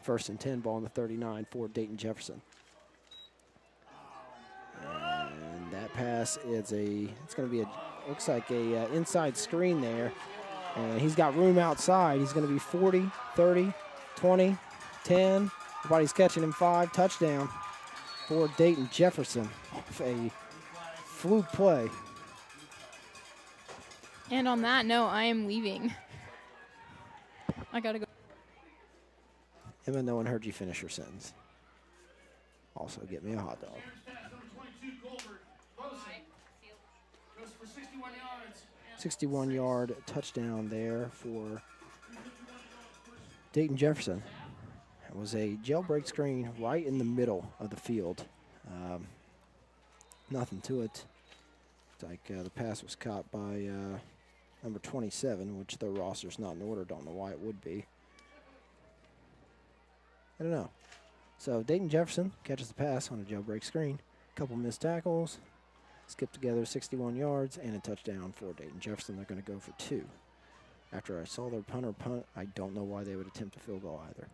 First and 10, ball on the 39 for Dayton Jefferson. And that pass is it's going to be looks like a inside screen there. And he's got room outside. He's going to be 40, 30, 20, 10. Everybody's catching him 5. Touchdown for Dayton Jefferson. Off a fluke play. And on that note, I am leaving. I gotta go. Emma, no one heard you finish your sentence. Also, get me a hot dog. 61-yard touchdown there for Dayton Jefferson. It was a jailbreak screen right in the middle of the field. Nothing to it. It's like the pass was caught by number 27, which their roster's not in order. Don't know why it would be. I don't know. So Dayton Jefferson catches the pass on a jailbreak screen. Couple missed tackles. Skip together 61 yards and a touchdown for Dayton Jefferson. They're going to go for 2. After I saw their punter punt, I don't know why they would attempt a field goal either.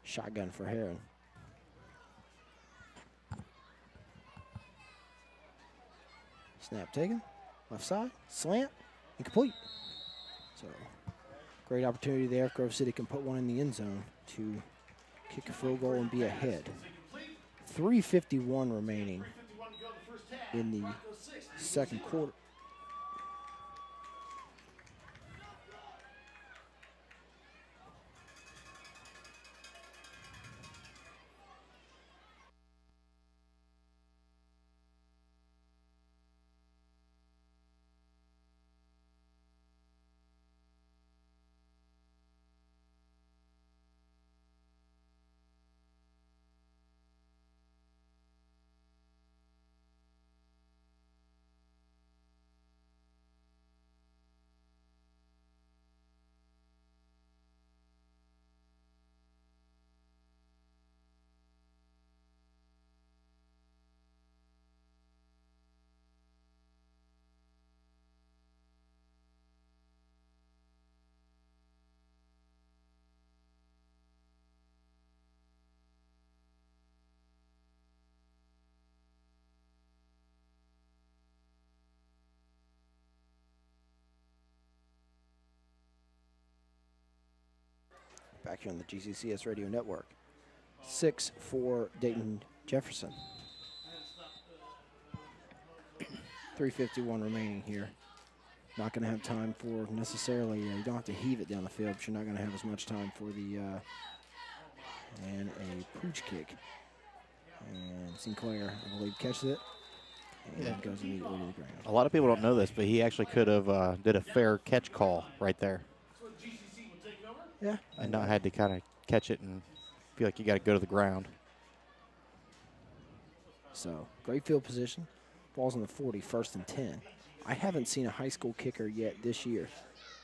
Shotgun for Heron. Snap taken. Left side. Slant. Incomplete. So, great opportunity there if Grove City can put one in the end zone to kick a field goal and be ahead. 3:51 remaining in the second quarter. Back here on the GCCS radio network. 6 for Dayton Jefferson. 3:51 remaining here. Not going to have time for necessarily, you don't have to heave it down the field, but you're not going to have as much time for the, and a pooch kick. And Sinclair, I believe, catches it and goes immediately to the ground. A lot of people don't know this, but he actually could have did a fair catch call right there. Yeah. And not had to kind of catch it and feel like you got to go to the ground. So, great field position. Ball's on the 40, 1st and 10. I haven't seen a high school kicker yet this year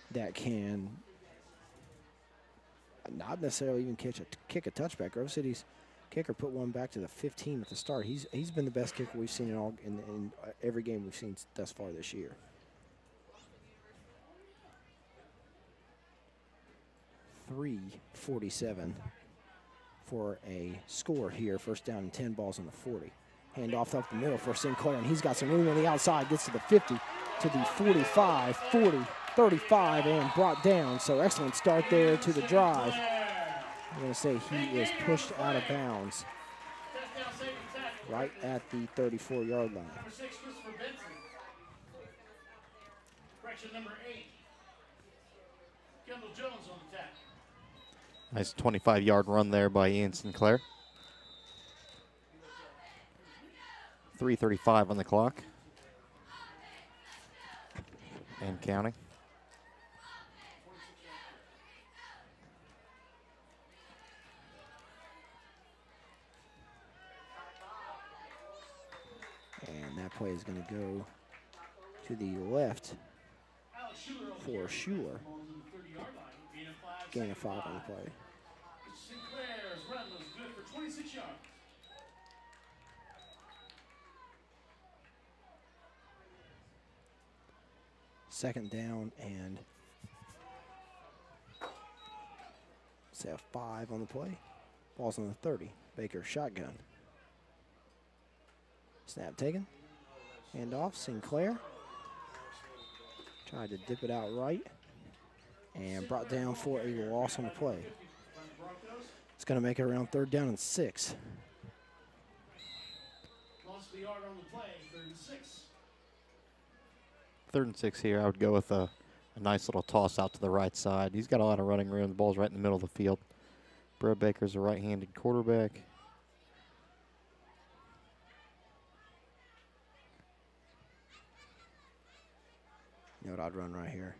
that can not necessarily even kick a touchback. Grove City's kicker put one back to the 15 at the start. He's been the best kicker we've seen in every game we've seen thus far this year. .347 for a score here. 1st down and 10, balls on the 40. Hand off up the middle for Sinclair, and he's got some room on the outside. Gets to the 50, to the 45, 40, 35, and brought down. So excellent start there to the drive. I'm going to say he is pushed out of bounds right at the 34-yard line. Number 6, Christopher Benson. Correction number 8, Kendall Jones on the tackle. Nice 25-yard run there by Ian Sinclair. 3:35 on the clock. And counting. And that play is going to go to the left for Schuler. Gain of 5 on the play. Sinclair's run was good for 26 yards. Second down and say a 5 on the play. Ball's on the 30. Baker shotgun. Snap taken. Hand off. Sinclair tried to dip it out right and brought down for a loss on the play. It's going to make it around 3rd down and 6. Lost the yard on the play, 3rd and 6. 3rd and 6 here. I would go with a nice little toss out to the right side. He's got a lot of running room. The ball's right in the middle of the field. Brett Baker's a right-handed quarterback. You know what I'd run right here?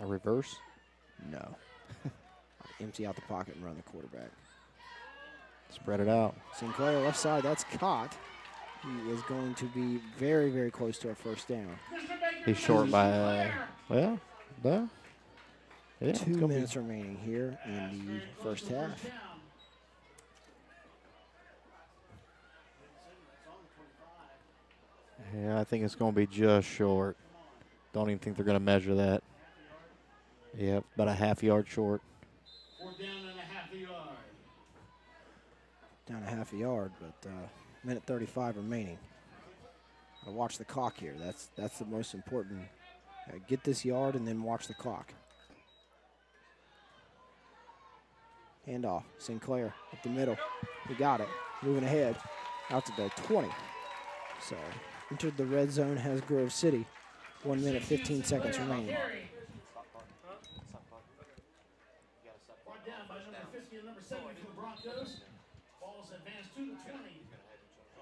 A reverse? No. Empty out the pocket and run the quarterback. Spread it out. Sinclair left side, that's caught. He is going to be very, very close to a 1st down. He's short by, yeah. 2 minutes remaining here in the 1st half. Yeah, I think it's going to be just short. Don't even think they're going to measure that. Yep, about a half-yard short. 4th down and a half a yard. Down a half a yard, but minute 35 remaining. I'll watch the clock here. That's the most important. Get this yard and then watch the clock. Hand off. Sinclair up the middle. He got it. Moving ahead. Out to the 20. So entered the red zone has Grove City. 1 minute, 15 seconds remaining. Brought down by number 50 and number 7 for the Broncos. Ball's advanced to the 20.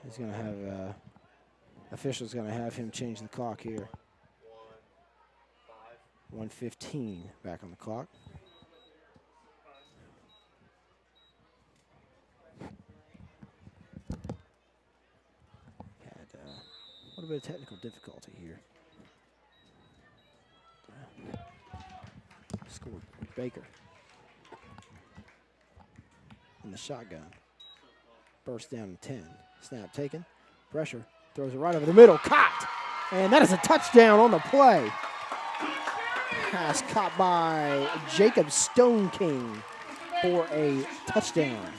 He's going to have, official's going to have him change the clock here. 1:15 back on the clock. Had a little bit of technical difficulty here. Scored Baker. In the shotgun. Burst down in 10. Snap taken. Pressure. Throws it right over the middle. Caught! And that is a touchdown on the play. Pass caught by Jacob Stone King for a touchdown.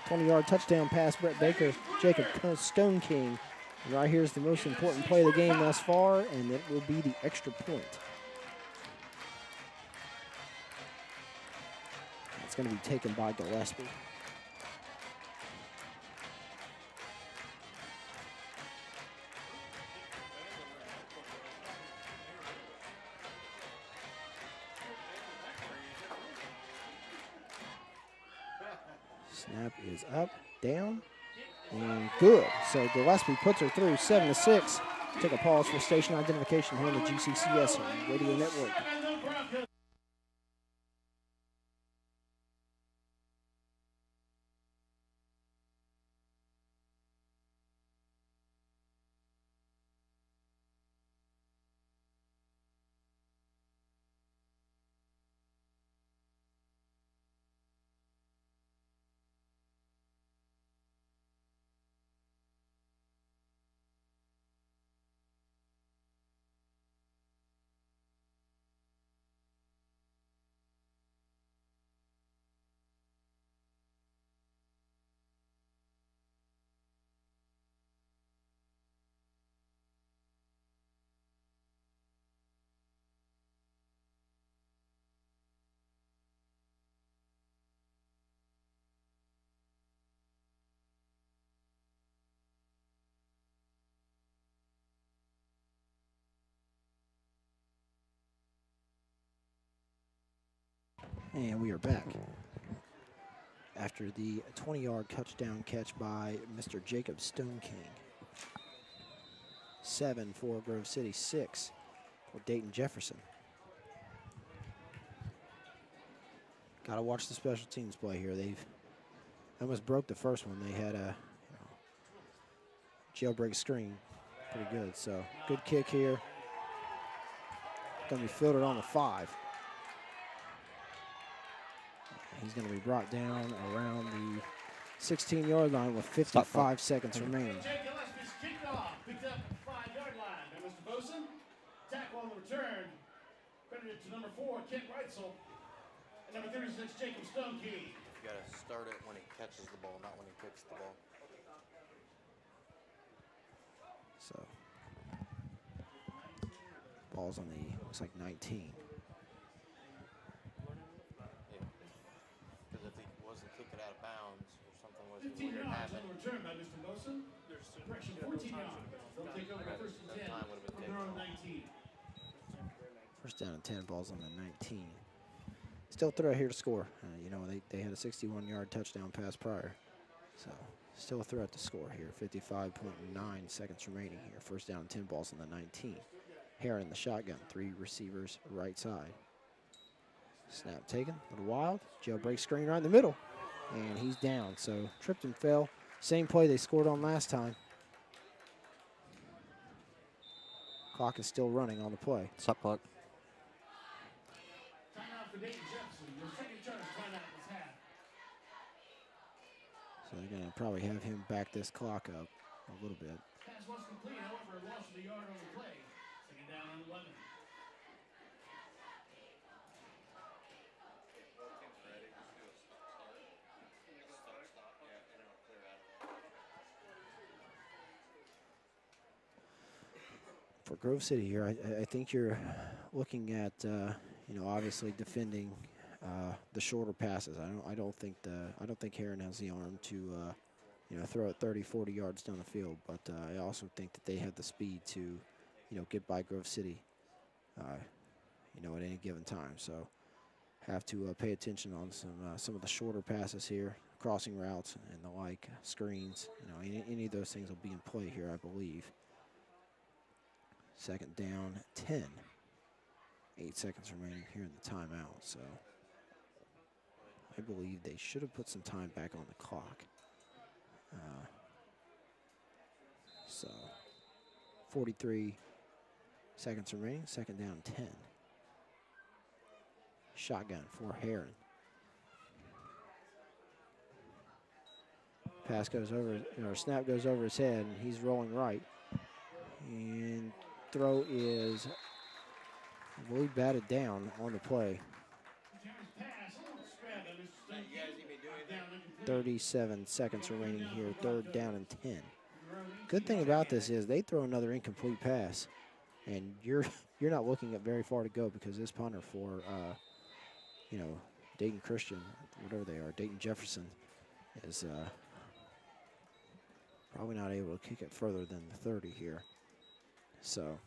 20-yard touchdown pass, Brett Baker, Jacob Stone King. And right here's the most important play of the game thus far, and it will be the extra point. It's going to be taken by Gillespie. Snap is up, down, and good. So Gillespie puts her through 7-6. Take a pause for station identification here on the GCCS Radio Network. And we are back after the 20-yard touchdown catch by Mr. Jacob Stone King. 7 for Grove City, 6 for Dayton Jefferson. Got to watch the special teams play here. They've almost broke the first one. They had a jailbreak screen. Pretty good. So good kick here. Going to be fielded on the 5. He's going to be brought down around the 16-yard line with 55 seconds remaining. Gillespie's kicked off, picked up at the 5-yard line by Mr. Boson. Tackle on the return, credited to number 4, Kent Reitzel, and number 36, Jacob Stone King. You got to start it when he catches the ball, not when he kicks the ball. So ball's on the, looks like 19. Because if he wasn't kicking out of bounds or something was 15 weird yards happened, on the return by Mr. Boson. Correction, 14 yards. They'll take over at first and 10 time would have been from their own 19. First down and 10, balls on the 19. Still threat here to score. You know, they had a 61-yard touchdown pass prior. So still a threat to score here. 55.9 seconds remaining here. First down and 10, balls on the 19. Heron in the shotgun, 3 receivers right side. Snap taken, a little wild. Jailbreak screen right in the middle. And he's down, so tripped and fell. Same play they scored on last time. Clock is still running on the play. Stop clock. Timeout for Dayton Jefferson. Your second charge timeout was half. So they're going to probably have him back this clock up a little bit. Pass was complete, however, a loss of a yard on the play. Second down and 11. For Grove City here, I think you're looking at, you know, obviously defending the shorter passes. I don't think Heron has the arm to, you know, throw it 30, 40 yards down the field. But I also think that they have the speed to, you know, get by Grove City, you know, at any given time. So have to pay attention on some of the shorter passes here, crossing routes and the like, screens. You know, any of those things will be in play here, I believe. Second down, 10. 8 seconds remaining here in the timeout. So I believe they should have put some time back on the clock. So 43 seconds remaining. Second down, 10. Shotgun for Heron. Pass goes over, or snap goes over his head, and he's rolling right. And throw is, I believe, batted down on the play. 37 seconds remaining here, third down and 10. Good thing about this is they throw another incomplete pass, and you're not looking at very far to go because this punter for, you know, Dayton Christian, whatever they are, Dayton Jefferson, is probably not able to kick it further than the 30 here. So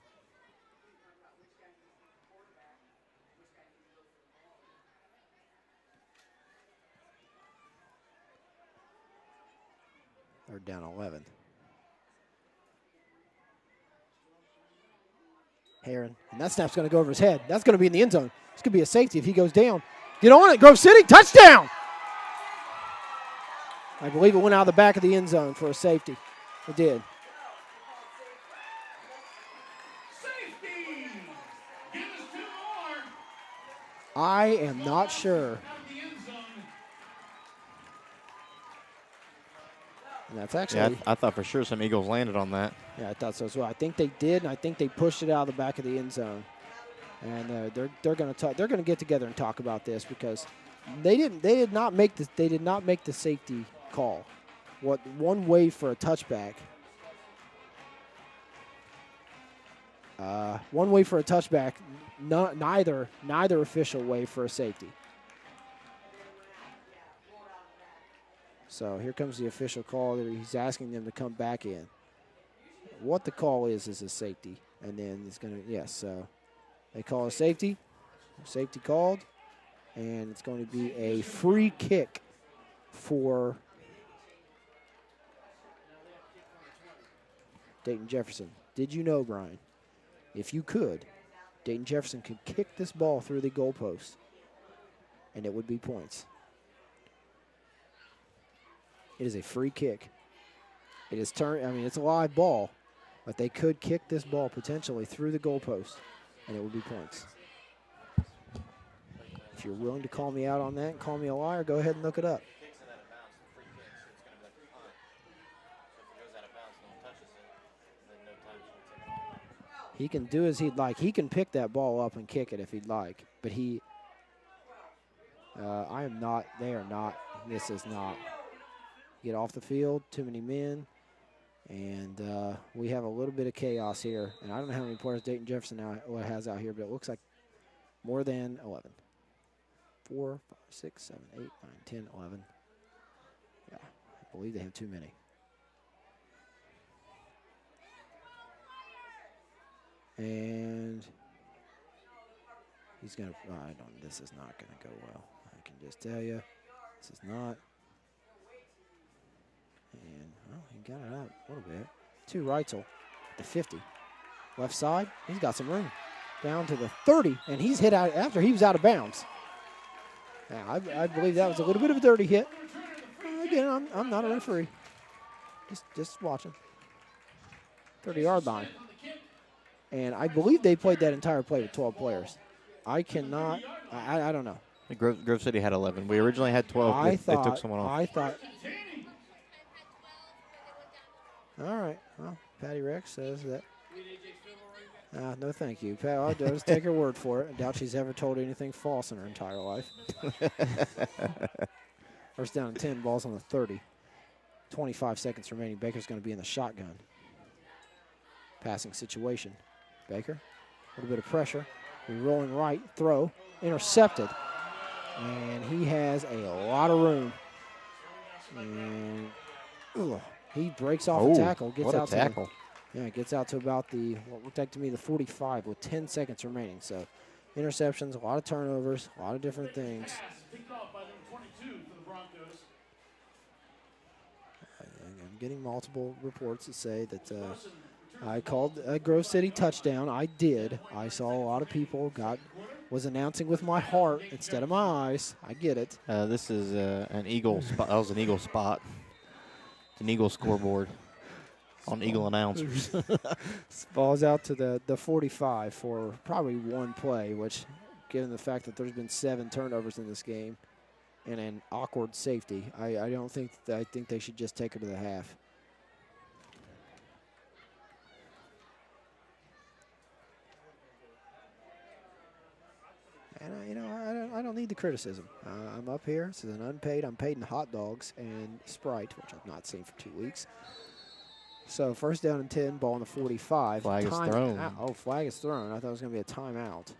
They're down 11. Heron, and that snap's going to go over his head. That's going to be in the end zone. It's going to be a safety if he goes down. Get on it, Grove City, touchdown! I believe it went out of the back of the end zone for a safety. It did. Safety! Give us 2 more. I am not sure. Out of the end zone. And that's actually, Yeah, I thought for sure some Eagles landed on that. yeah, I thought so as well. I think they did, and I think they pushed it out of the back of the end zone. And they're going to get together and talk about this because they did not make the safety call. What one way for a touchback? One way for a touchback. Neither official way for a safety. So here comes the official call that he's asking them to come back in. What the call is a safety, and then it's going to, yes, so they call a safety called, and it's going to be a free kick for Dayton Jefferson. Did you know, Brian, if you could, Dayton Jefferson could kick this ball through the goalpost, and it would be points. It is a free kick. It is it's a live ball, but they could kick this ball potentially through the goalpost, and it would be points. If you're willing to call me out on that and call me a liar, go ahead and look it up. Kicks it out of bounds, free kick, so it's going to be like a punt. So if it goes out of bounds, no one touches it, then no time to take it off. He can do as he'd like. He can pick that ball up and kick it if he'd like, but I am not. They are not. This is not. Get off the field, too many men, and we have a little bit of chaos here. And I don't know how many players Dayton Jefferson now has out here, but it looks like more than 11. 4, 5, 6, 7, 8, 9, 10, 11. Yeah, I believe they have too many. And he's going to, this is not going to go well. I can just tell you, this is not. And, well, he got it out a little bit. To Reitzel at the 50. Left side, he's got some room. Down to the 30, and he's hit out after he was out of bounds. Now, I believe that was a little bit of a dirty hit. Again, I'm not a referee. Just watching. 30-yard line. And I believe they played that entire play with 12 players. I cannot, I don't know. Grove City had 11. We originally had 12. They took someone off. I thought. All right. Well, Patty Rex says that. No, thank you. I'll just take her word for it. I doubt she's ever told anything false in her entire life. First down and 10, balls on the 30. 25 seconds remaining. Baker's going to be in the shotgun. Passing situation. Baker, a little bit of pressure. Rolling right, throw, intercepted. And he has a lot of room. And he breaks off a tackle. Gets what out a tackle. Gets out to about what looked like to me the 45 with 10 seconds remaining. So interceptions, a lot of turnovers, a lot of different things. I'm getting multiple reports that say that I called a Grove City touchdown. I did. I saw a lot of people was announcing with my heart instead of my eyes. I get it. This is an Eagle spot. That was an Eagle spot. It's an Eagle scoreboard on Eagle announcers. Ball's out to the 45 for probably one play, which, given the fact that there's been 7 turnovers in this game and an awkward safety, I think they should just take it to the half. And I don't need the criticism. I'm up here. This is an unpaid. I'm paid in hot dogs and Sprite, which I've not seen for 2 weeks. So first down and 10, ball on the 45. Flag is thrown. Flag is thrown. I thought it was going to be a timeout.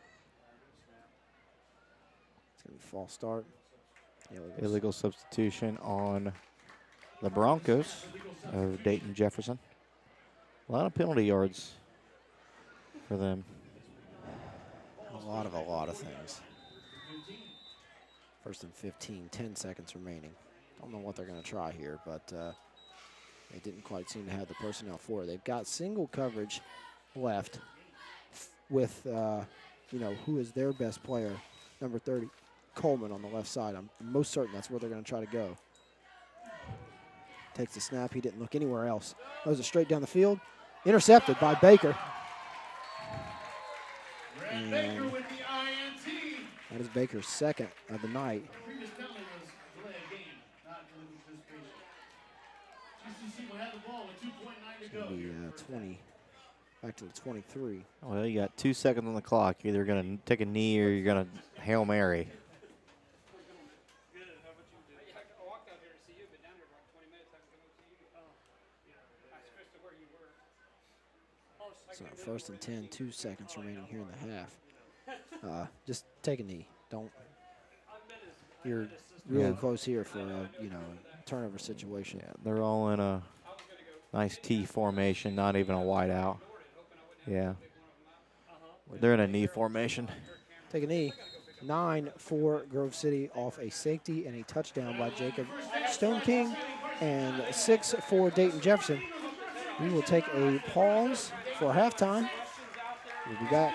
It's going to be a false start. Illegal substitution on the Broncos of Dayton Jefferson. A lot of penalty yards for them. A lot of things. First and 15, 10 seconds remaining. Don't know what they're going to try here, but They didn't quite seem to have the personnel for it. They've got single coverage left with, you know, who is their best player, number 30, Coleman on the left side. I'm most certain that's where they're going to try to go. Takes the snap. He didn't look anywhere else. Throws it straight down the field. Intercepted by Baker. And Baker with the INT. that is Baker's second of the night. Previous penalty was delay of game, not illegal participation. GCC will have the ball with 2.9 to go. The 20, back to the 23. Well, you got 2 seconds on the clock. You're either going to take a knee or you're going to Hail Mary. So first and 10, 2 seconds remaining here in the half. Just take a knee. Don't. You're really close here for a, you know, turnover situation. Yeah, they're all in a nice T formation, not even a wide out. Yeah. They're in a knee formation. Take a knee. 9 for Grove City off a safety and a touchdown by Jacob Stone King, and 6 for Dayton Jefferson. We will take a pause for halftime. We'll be back.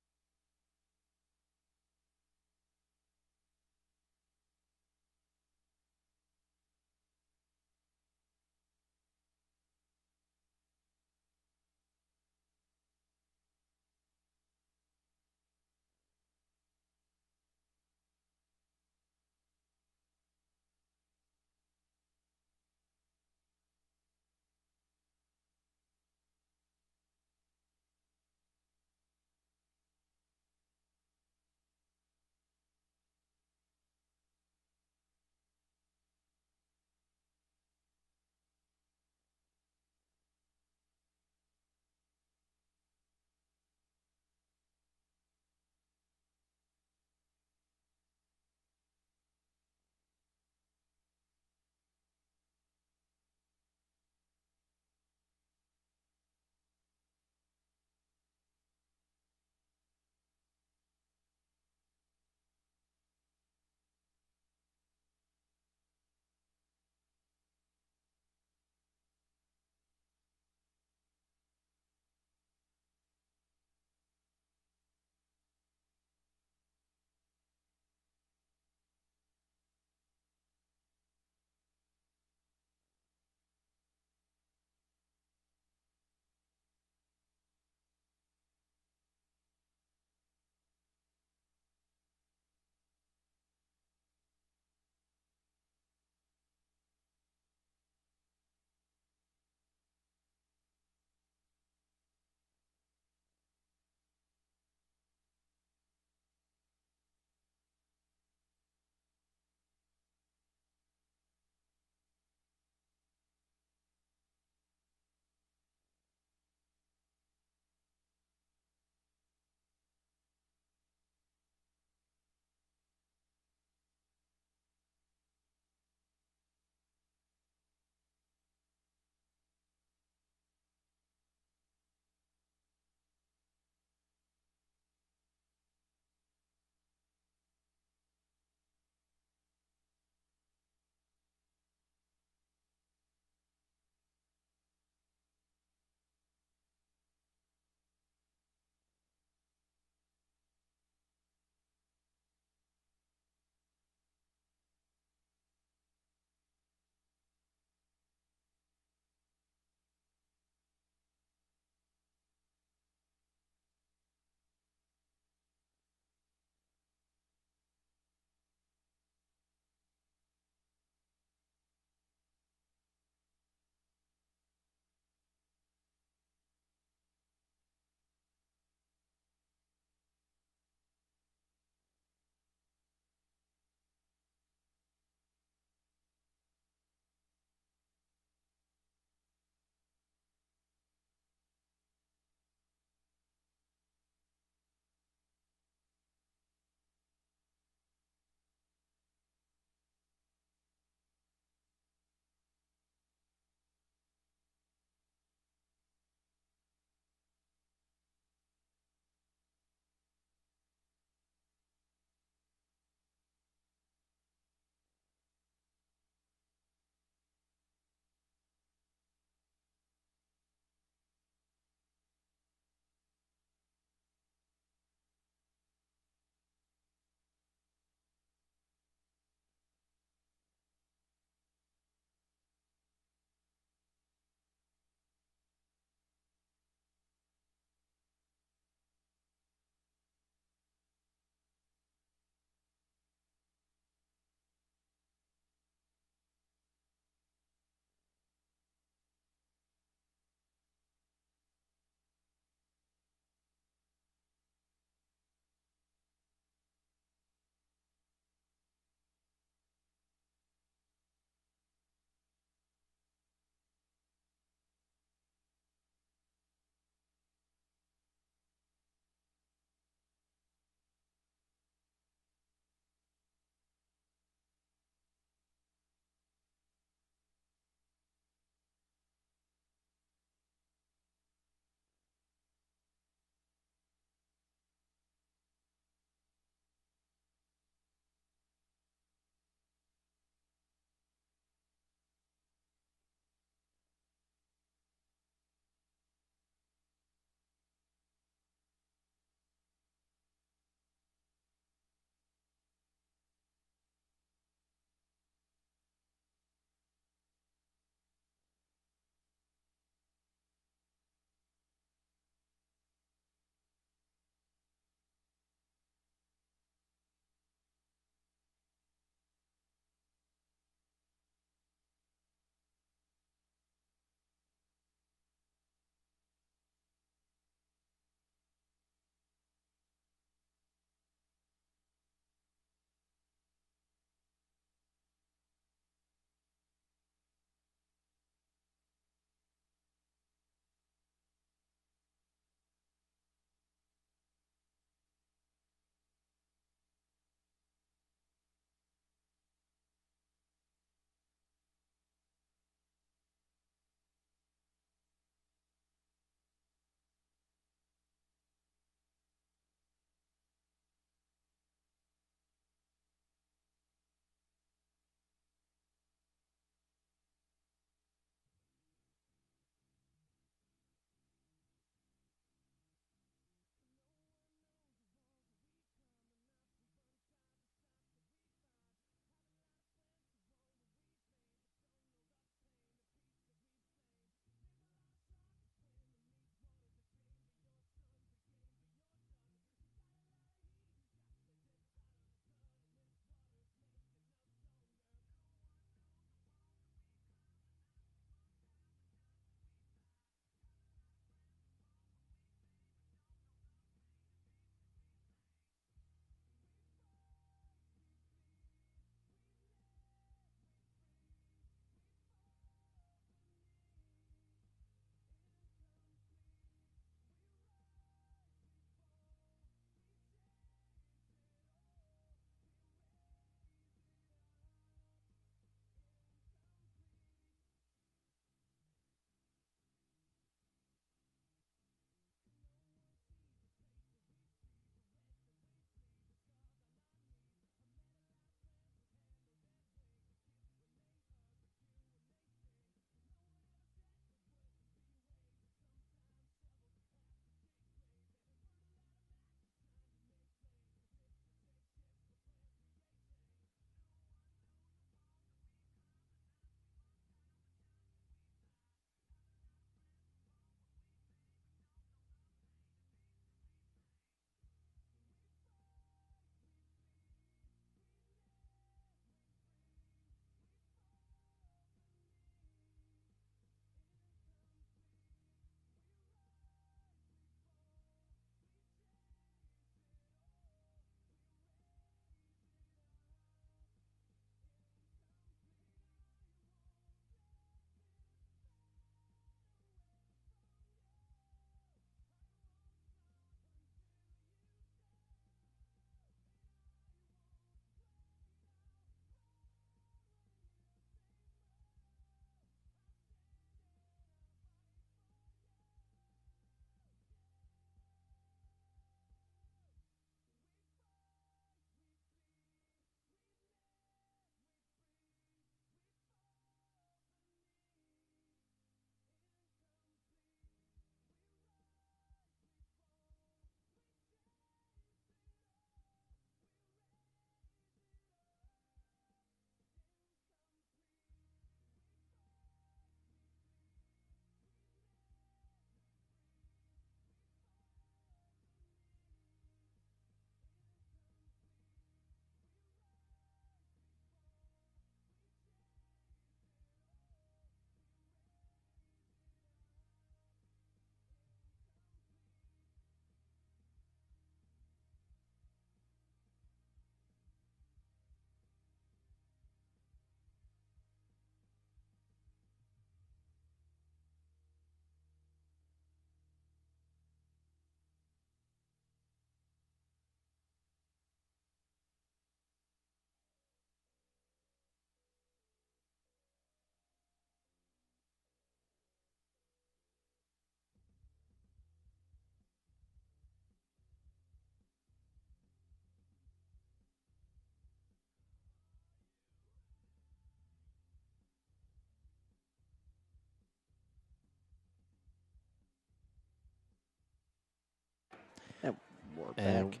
We're And back.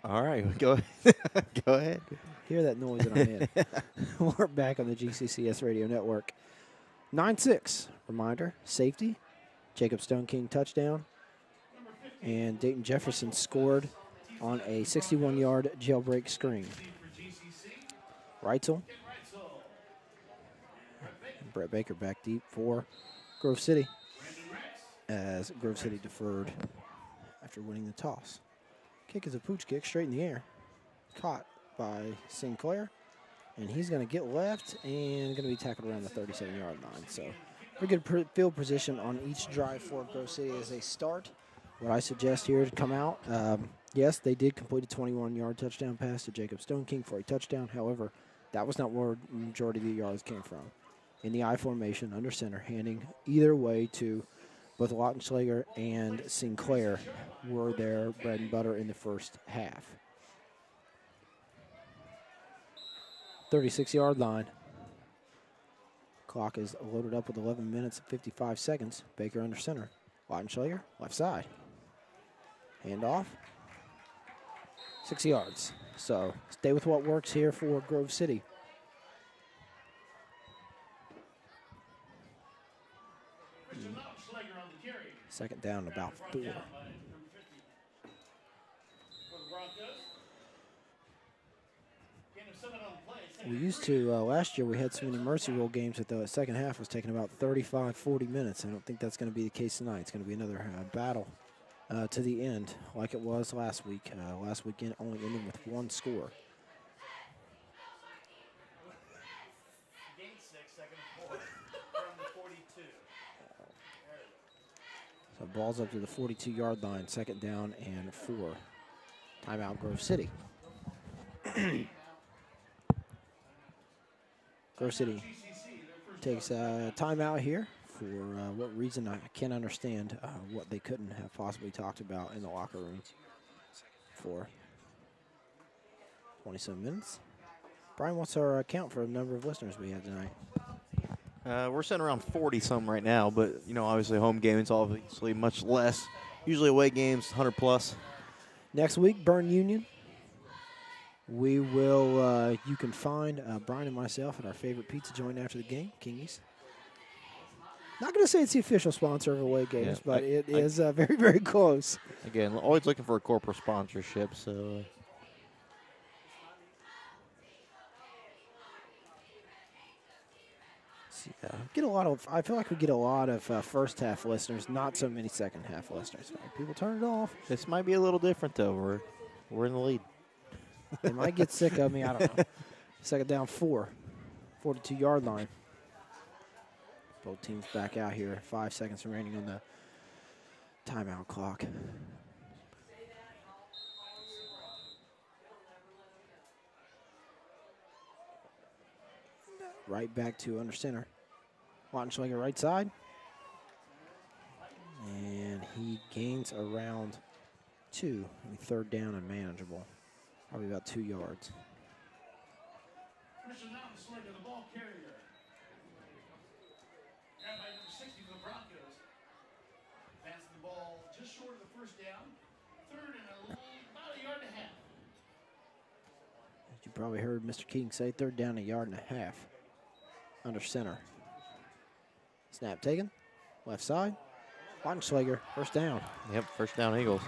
all right, go go ahead. Hear that noise in our head. We're back on the GCCS radio network. 9-6. Reminder, safety. Jacob Stone King touchdown. And Dayton Jefferson scored on a 61-yard jailbreak screen. Reitzel. Brett Baker back deep for Grove City as Grove City deferred after winning the toss. Kick is a pooch kick straight in the air. Caught by Sinclair. And he's going to get left and going to be tackled around the 37-yard line. So pretty good field position on each drive for Grove City as they start. What I suggest here to come out, yes, they did complete a 21-yard touchdown pass to Jacob Stone King for a touchdown. However, that was not where the majority of the yards came from. In the I formation under center, handing either way to both Lautenschlager and Sinclair were their bread and butter in the first half. 36-yard line. Clock is loaded up with 11 minutes and 55 seconds. Baker under center. Lautenschlager, left side. Handoff. 6 yards. So stay with what works here for Grove City. Second down, about 4. We used to, last year we had so many Mercy Rule games that the second half was taking about 35, 40 minutes. I don't think that's going to be the case tonight. It's going to be another battle to the end like it was last week. Last weekend only ending with 1 score. So ball's up to the 42-yard line, second down and 4. Timeout, Grove City. Grove City takes a timeout here for what reason I can't understand what they couldn't have possibly talked about in the locker room for 27 minutes. Brian, what's our count for the number of listeners we have tonight? We're sitting around 40-some right now, but, you know, obviously home games obviously much less. Usually away games, 100+. Next week, Burn Union. We will, you can find Brian and myself at our favorite pizza joint after the game, Kingy's. Not going to say it's the official sponsor of away games, Yeah, but it is very, very close. Again, always looking for a corporate sponsorship, so... Get a lot of. I feel like we get a lot of first half listeners, not so many second half listeners. People turn it off. This might be a little different, though. We're in the lead. They might get sick of me. I don't know. Second down, 4. 42-yard line. Both teams back out here. 5 seconds remaining on the timeout clock. Right back to under center. Lautenschlager right side. And he gains around 2. Third down and manageable. Probably about 2 yards. Christian Lautenschlager, the ball carrier. Grabbed by number 60 for the Broncos. Passing the ball just short of the first down. Third and about a yard and a half. As you probably heard Mr. King say, third down, a yard and a half. Under center. Snap taken. Left side. Lautenschlager, first down. Yep, first down Eagles.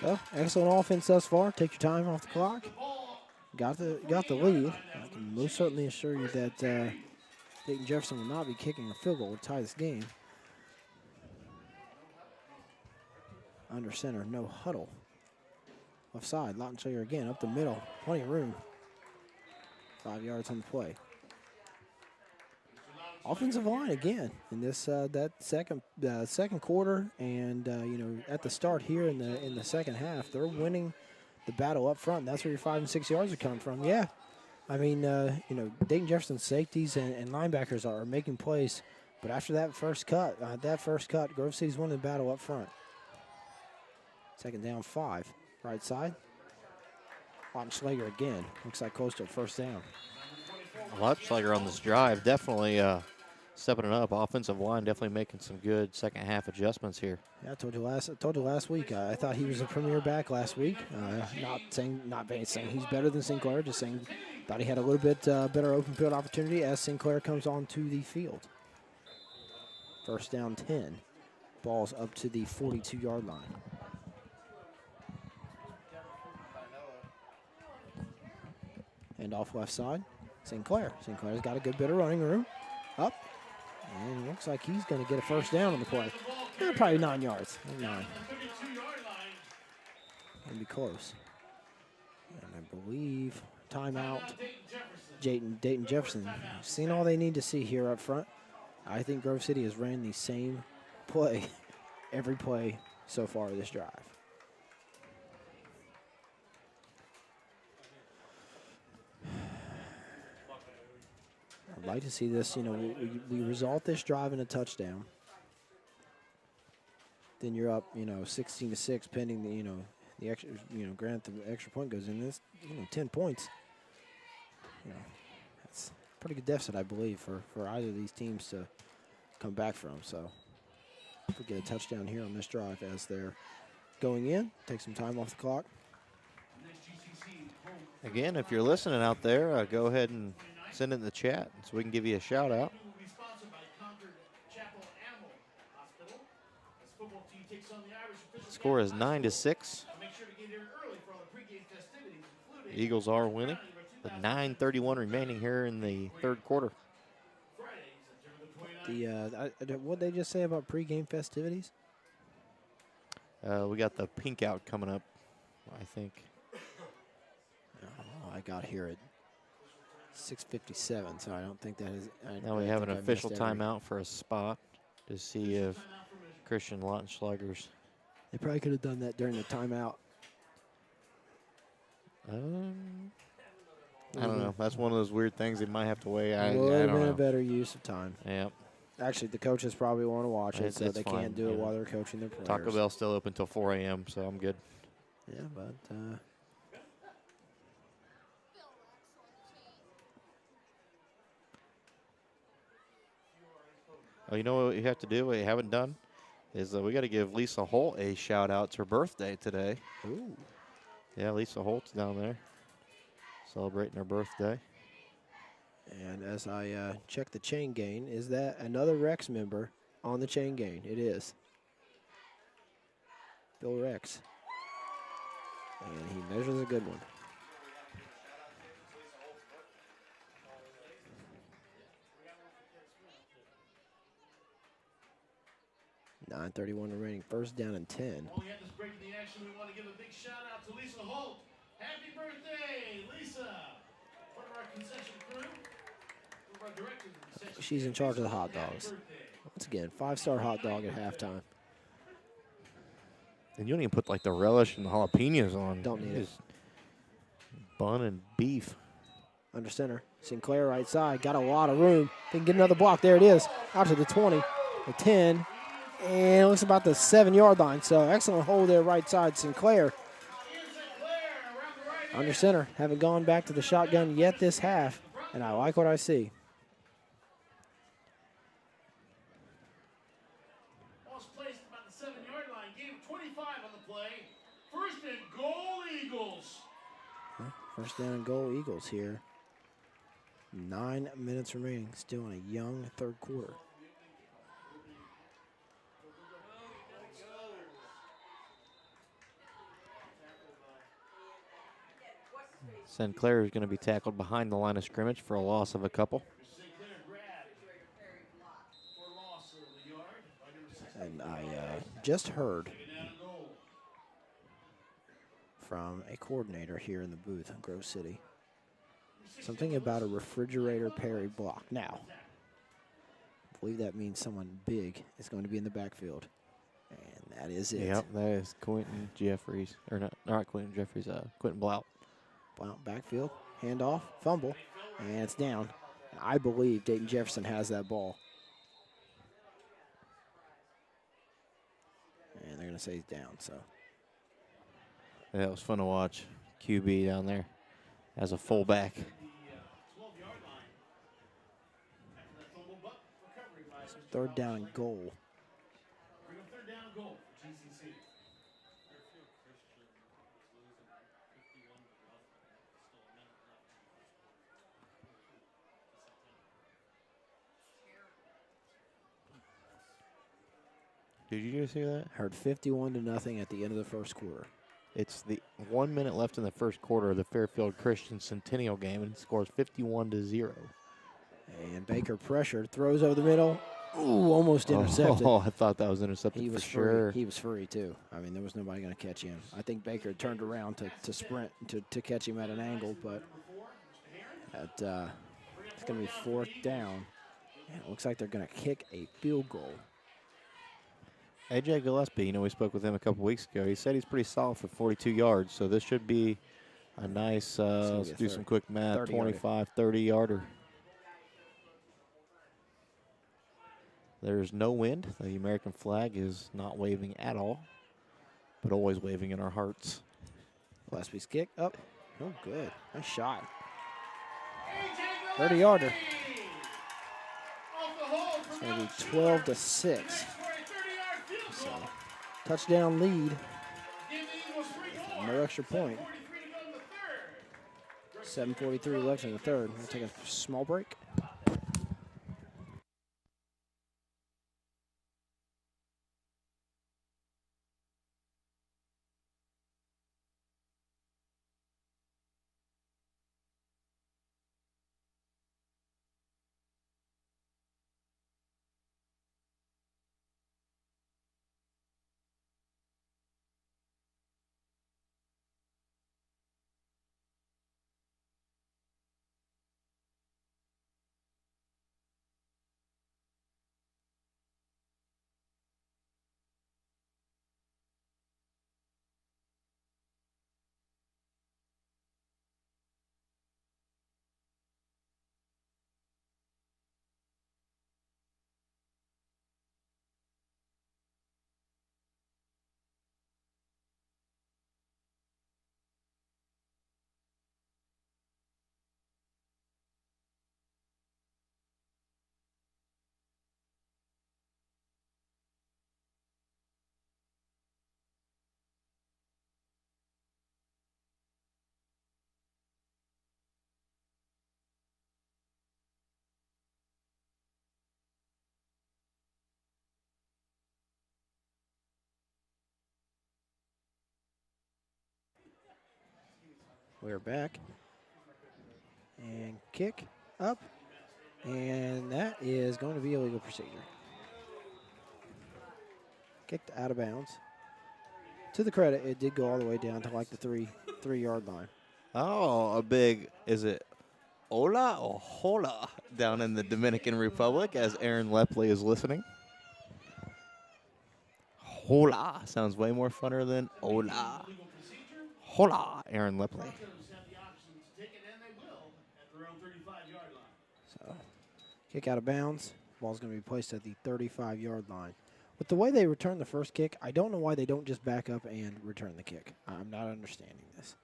So, excellent offense thus far. Take your time off the clock. Got the lead. I can most certainly assure you that Dayton Jefferson will not be kicking a field goal to tie this game. Under center, no huddle. Left side, Lautenschlager again, up the middle. Plenty of room. 5 yards on the play. Offensive line again in this that second quarter, and you know, at the start here in the second half, they're winning the battle up front. That's where your 5 and 6 yards are coming from. Yeah, I mean, you know, Dayton Jefferson's safeties and linebackers are making plays, but after that first cut, Grove City's winning the battle up front. Second down, 5, right side. Lautenschlager again, looks like close to a first down. Lautenschlager on this drive definitely stepping it up. Offensive line definitely making some good second half adjustments here. Yeah, I told you last week. I thought he was a premier back last week. Not saying he's better than Sinclair. Just saying, thought he had a little bit better open field opportunity as Sinclair comes onto the field. First down 10. Ball's up to the 42-yard line. And off left side, Sinclair. Sinclair's got a good bit of running room. Up. And it looks like he's going to get a first down on the play. Probably 9 yards. 9. It'll be close. And I believe timeout. Dayton Jefferson. Seen all they need to see here up front. I think Grove City has ran the same play every play so far this drive. I'd like to see this, we result this drive in a touchdown. Then you're up, 16-6 pending the extra, grant the extra point goes in. This, 10 points. That's a pretty good deficit, I believe, for either of these teams to come back from. So if we get a touchdown here on this drive as they're going in, take some time off the clock. Again, if you're listening out there, go ahead and send it in the chat so we can give you a shout out. Score is 9-6. The Eagles are winning. With 9:31 remaining here in the third quarter. What they just say about pregame festivities? We got the pink out coming up, I think. I got here at 6:57, so I don't think that is. Now we have an official timeout for a spot to see if Christian Lautenschlager's. They probably could have done that during the timeout. I don't know. That's one of those weird things they might have to weigh. I Would have don't been know. a better use of time. Yep. Actually, the coaches probably want to watch it, so It's they fine, can't do it yeah. while they're coaching their players. Taco Bell's still open till 4 a.m., so I'm good. Yeah, but Oh, you know what you have to do? What you haven't done is we got to give Lisa Holt a shout out. It's her birthday today. ooh. Yeah, Lisa Holt's down there celebrating her birthday. And as I check the chain gain, is that another Rex member on the chain gain? It is. Bill Rex. And he measures a good one. .9:31 remaining. First down and 10. While we have this break in the action, we want to give a big shout out to Lisa Holt. Happy birthday, Lisa! Part of our concession crew. One of our directors of the concession. She's in charge of the hot Happy dogs. birthday. Once again, 5-star hot dog at halftime. And you don't even put like the relish and the jalapenos on. Don't need it. Just bun and beef. Under center. Sinclair right side. Got a lot of room. They can get another block. There it is. Out to the 20, the 10. And it looks about the 7-yard line. So excellent hold there right side. Sinclair under center. Haven't gone back to the shotgun yet this half. And I like what I see. Ball's placed about the 7-yard line. Game 25 on the play. First and goal, Eagles. First down and goal, Eagles here. 9 minutes remaining. Still in a young third quarter. Sinclair is going to be tackled behind the line of scrimmage for a loss of a couple. Sinclair grabbed for loss of the yard by number 6. And I just heard Second down and goal. from a coordinator here in the booth in Grove City something about a refrigerator Perry block. Now, I believe that means someone big is going to be in the backfield. And that is it. Yep, that is Quentin Jeffries. Or not Quentin Jeffries, Quentin Blount. Blount backfield, handoff, fumble, and it's down. And I believe Dayton Jefferson has that ball. And they're going to say he's down, so. Yeah, it was fun to watch. QB down there as a fullback. 12-yard line. After that fumble, but recovery. Third down and goal. Bring up third down and goal for GCC. Fairfield Christian was losing 51 to nothing. Still a minute left in the first quarter. Did you just hear that? Heard 51 to nothing at the end of the first quarter. It's the 1 minute left in the first quarter of the Fairfield Christian Centennial game, and it scores 51 to 0. And Baker pressured, throws over the middle. Ooh, almost intercepted. Oh, I thought that was intercepted He for was sure. free. He was free too. I mean, there was nobody going to catch him. I think Baker turned around to sprint to catch him at an angle, but it's going to be fourth down. And it looks like they're going to kick a field goal. AJ Gillespie, you know, we spoke with him a couple weeks ago. He said he's pretty solid for 42 yards, so this should be a nice, let's do some quick math, 25, 30-yarder. There's no wind. The American flag is not waving at all, but always waving in our hearts. Gillespie's kick up. Oh, good. Nice shot. 30-yarder. It's going to be 12 to 6. So, touchdown lead. No extra point. 7:43 left in the third. We'll take a small break. We're back. And kick up. And that is going to be a legal procedure. Kicked out of bounds. To the credit, it did go all the way down to like the three-yard line. Oh, a big, is it hola or hola down in the Dominican Republic as Aaron Lepley is listening? Hola sounds way more funner than hola. Hola, Aaron Lepley. So, kick out of bounds. Ball's going to be placed at the 35-yard line. With the way they return the first kick, I don't know why they don't just back up and return the kick. I'm not understanding this.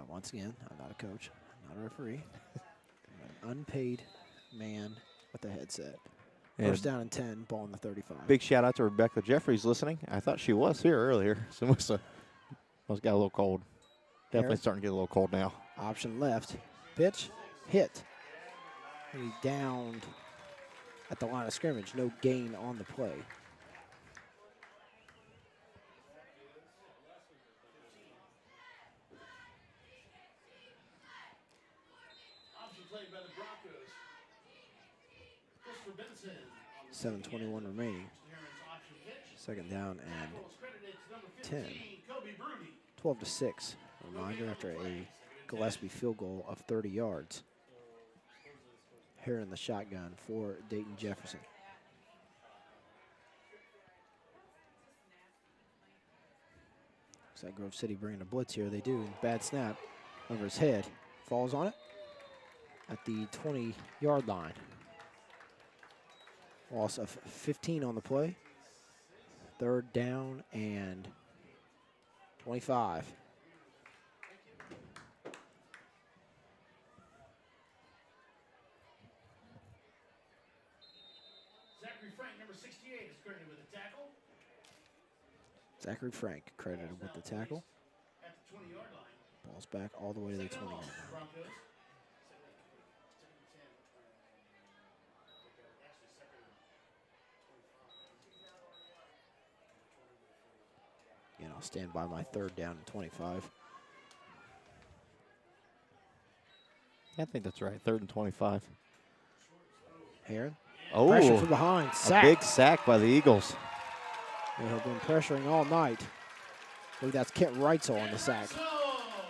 Once again, I'm not a coach. I'm not a referee. I'm an unpaid man with a headset. First down and 10, ball on the 35. Big shout out to Rebecca Jeffries listening. I thought she was here earlier. So must got a little cold. Definitely starting to get a little cold now. Option left. Pitch. Hit. He downed at the line of scrimmage. No gain on the play. Option played by the Broncos. Christopher Benson. 7:21 remaining. Second down and 10. 12 to 6. Reminder after a Gillespie field goal of 30 yards. Here in the shotgun for Dayton Jefferson. Looks like Grove City bringing a blitz here. They do. Bad snap over his head. Falls on it at the 20-yard line. Loss of 15 on the play. Third down and 25. Frank, number 68, is credited with a tackle Zachary Frank credited with the tackle. at the 20-yard line. Ball's back all the way to the Second 20-yard and long, line. Broncos. Again, I'll stand by my 3rd down and 25. I think that's right. 3rd and 25. Heron. Oh, Pressure from behind. a Sack. big sack by the Eagles. They have been pressuring all night. I believe that's Kent Reitzel on the sack.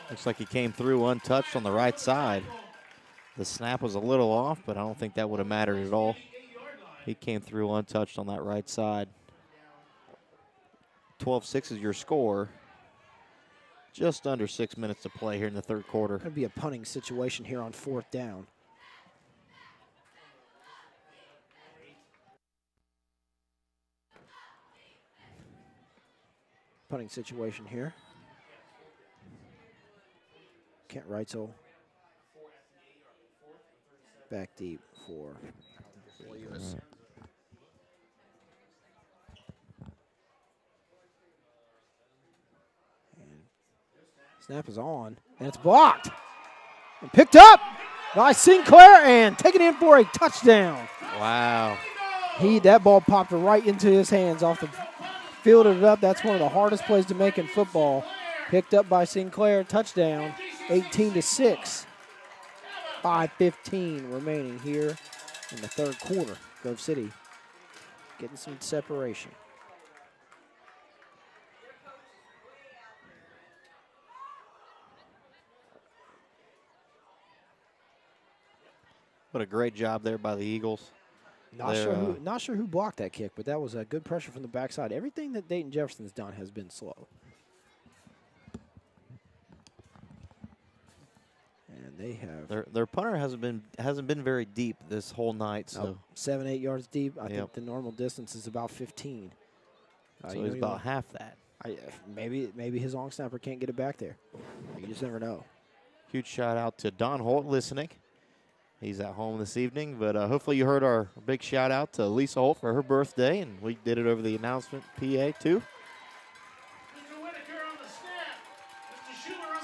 Looks like he came through untouched on the right side. The snap was a little off, but I don't think that would have mattered at all. He came through untouched on that right side. 12-6 is your score. Just under 6 minutes to play here in the 3rd quarter. Going to be a punting situation here on 4th down. Punting situation here. Kent Reitzel back deep for Williams. And snap is on, and it's blocked. And picked up by Sinclair and taken in for a touchdown. Wow. That ball popped right into his hands off the fielded it up. That's one of the hardest plays to make in football. Picked up by Sinclair, touchdown, 18-6. 5:15 remaining here in the 3rd quarter. Grove City getting some separation. What a great job there by the Eagles. Not sure who blocked that kick, but that was a good pressure from the backside. Everything that Dayton Jefferson's done has been slow. And they have their punter hasn't been very deep this whole night. So 7-8 yards deep. I think the normal distance is about 15. So he's about half that. Maybe his long snapper can't get it back there. You just never know. Huge shout out to Don Holt listening. He's at home this evening, but hopefully you heard our big shout out to Lisa Holt for her birthday, and we did it over the announcement PA too.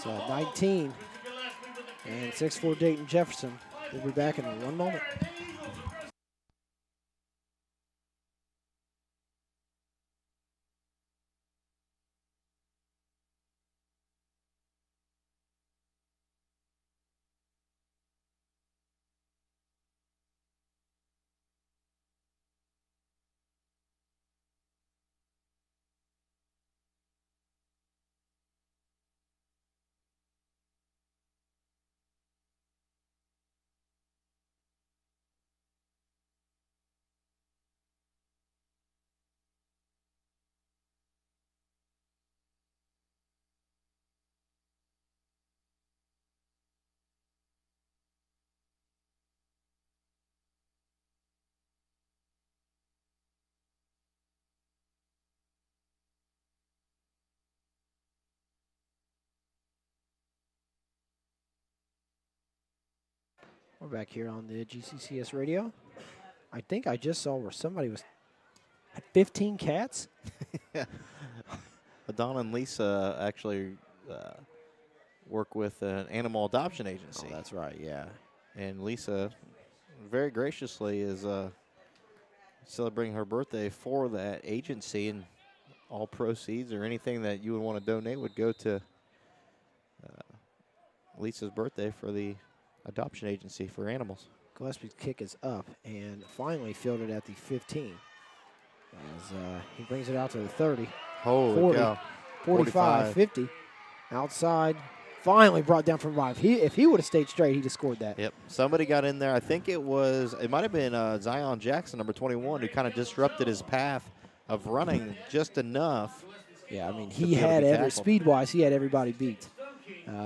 So 19 and 6-4 Dayton Jefferson. We'll be back in 1 moment. We're back here on the GCCS radio. I think I just saw where somebody had 15 cats. Yeah. Donna and Lisa actually work with an animal adoption agency. Oh, that's right, yeah. And Lisa very graciously is celebrating her birthday for that agency, and all proceeds or anything that you would want to donate would go to Lisa's birthday for the adoption agency for animals. Gillespie's kick is up and finally fielded at the 15 as he brings it out to the 30. Holy 40, cow. 45, 50. Outside, finally brought down from 5. If he would have stayed straight, he'd have scored that. Yep. Somebody got in there. I think it might have been Zion Jackson, number 21, who kind of disrupted his path of running just enough. Yeah, I mean, he had speed-wise, he had everybody beat.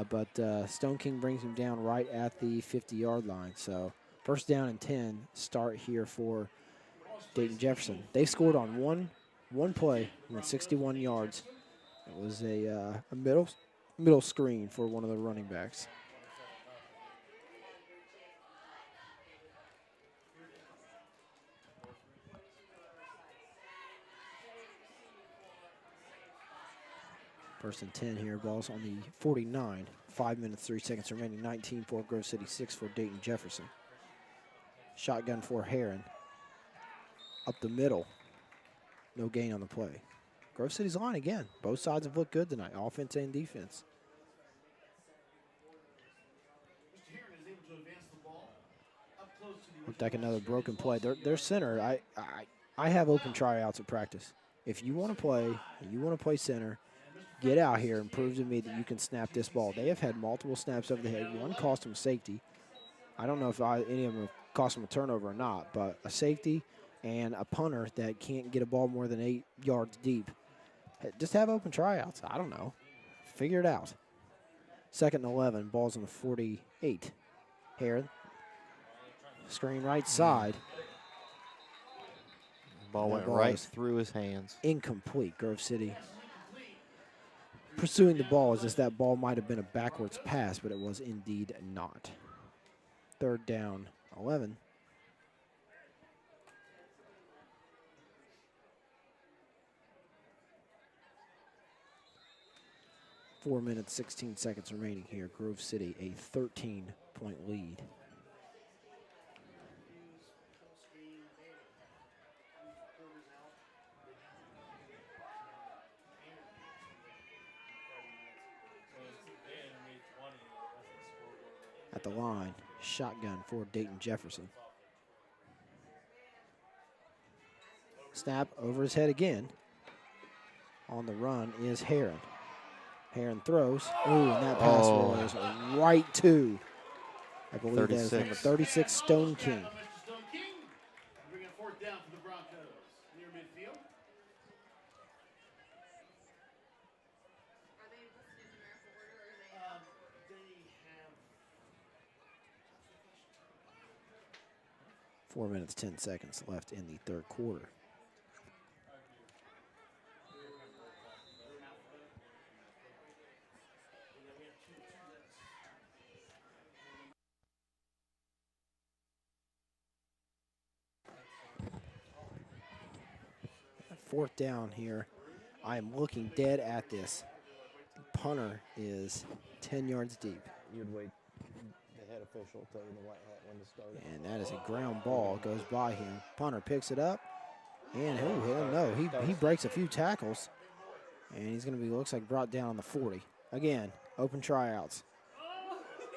But Stone King brings him down right at the 50-yard line. So first down and 10 start here for Dayton Jefferson. They scored on one play and went 61 yards. It was a middle screen for one of the running backs. First and 10 here. Ball's on the 49. 5 minutes, 3 seconds remaining. 19 for Grove City, 6 for Dayton Jefferson. Shotgun for Heron. Up the middle. No gain on the play. Grove City's line again. Both sides have looked good tonight, offense and defense. Mr. Heron is able to advance the ball up close to the Looked like another broken play. Their center, I have open tryouts at practice. If you want to play, and you want to play center, get out here and prove to me that you can snap this ball. They have had multiple snaps over the head. One cost them safety. I don't know if any of them have cost them a turnover or not, but a safety and a punter that can't get a ball more than 8 yards deep. Just have open tryouts. I don't know. Figure it out. 2nd and 11. Ball's on the 48. Heron. Screen right side. Ball That went ball right is through his hands. Incomplete. Grove City pursuing the ball as if that ball might have been a backwards pass, but it was indeed not. 3rd down, 11. Four minutes, 16 seconds remaining here. Grove City, a 13-point lead. At the line, shotgun for Dayton Jefferson. Snap over his head again. On the run is Heron. Heron throws. Ooh, and that pass was right to, I believe that is number 36, Stone King. Mr. Stone King. Bring a 4th down for the Broncos. Near midfield. They have 4 minutes, 10 seconds left in the 3rd quarter. Fourth down here. I am looking dead at this. The punter is 10 yards deep. You'd wait. The head official will tell you the white hat when to start. And that is a ground ball. Goes by him. Punter picks it up. And oh, hell no. He breaks a few tackles. And he's going to be, looks like, brought down on the 40. Again, open tryouts.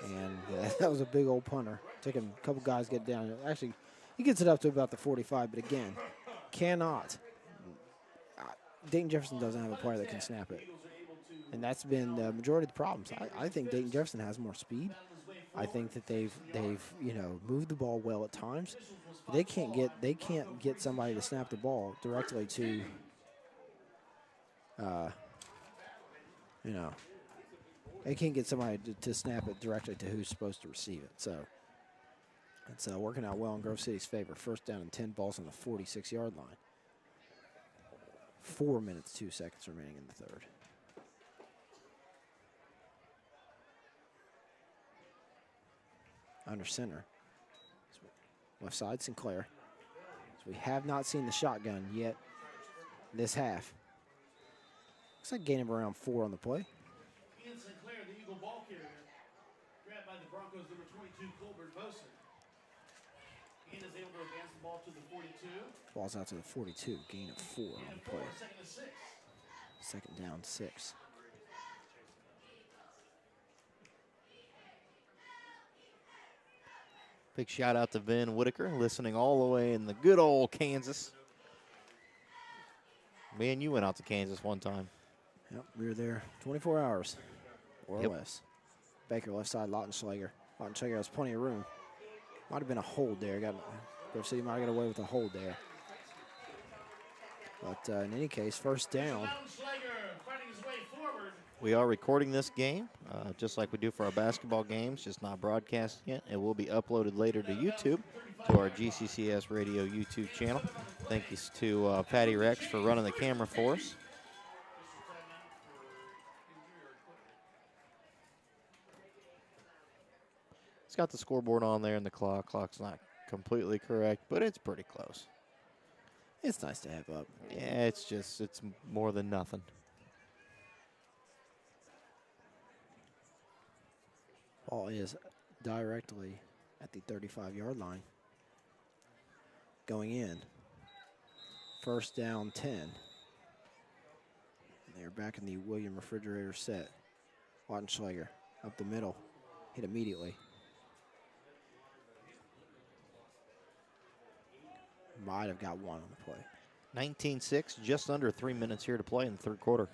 And that was a big old punter. Took him a couple guys to get down. Actually, he gets it up to about the 45, but again, cannot. Dayton Jefferson doesn't have a player that can snap it. And that's been the majority of the problems. I think Dayton Jefferson has more speed. I think that they've moved the ball well at times. But they can't get somebody to snap the ball directly to they can't get somebody to snap it directly to who's supposed to receive it. So it's working out well in Grove City's favor. 1st down and 10, balls on the 46-yard line. 4 minutes, 2 seconds remaining in the 3rd. Under center. Left side, Sinclair. So we have not seen the shotgun yet this half. Looks like gain of around 4 on the play. Ian Sinclair, the Eagle ball carrier. Grabbed by the Broncos, number 22, Colbert Boson. Ian is able to advance the ball to the 42. Ball's out to the 42. Gain of 4 on the play. 2nd and 6. 2nd down, 6. Big shout out to Vin Whitaker, listening all the way in the good old Kansas. Me and you went out to Kansas one time. Yep, we were there 24 hours or less. Baker left side, Lautenschlager. Lautenschlager has plenty of room. Might have been a hold there. Grove City might have got away with a hold there. But in any case, 1st down. Lautenschlager fighting his way forward. We are recording this game, just like we do for our basketball games, just not broadcast yet. It will be uploaded later to YouTube, to our GCCS Radio YouTube channel. Thank you to Patty Rex for running the camera for us. It's got the scoreboard on there and the clock. Clock's not completely correct, but it's pretty close. It's nice to have up. Yeah, it's more than nothing. Ball is directly at the 35-yard line. Going in. First down 10. They're back in the William Refrigerator set. Wattenschlager up the middle. Hit immediately. Might have got one on the play. 19-6, just under 3 minutes here to play in the third quarter.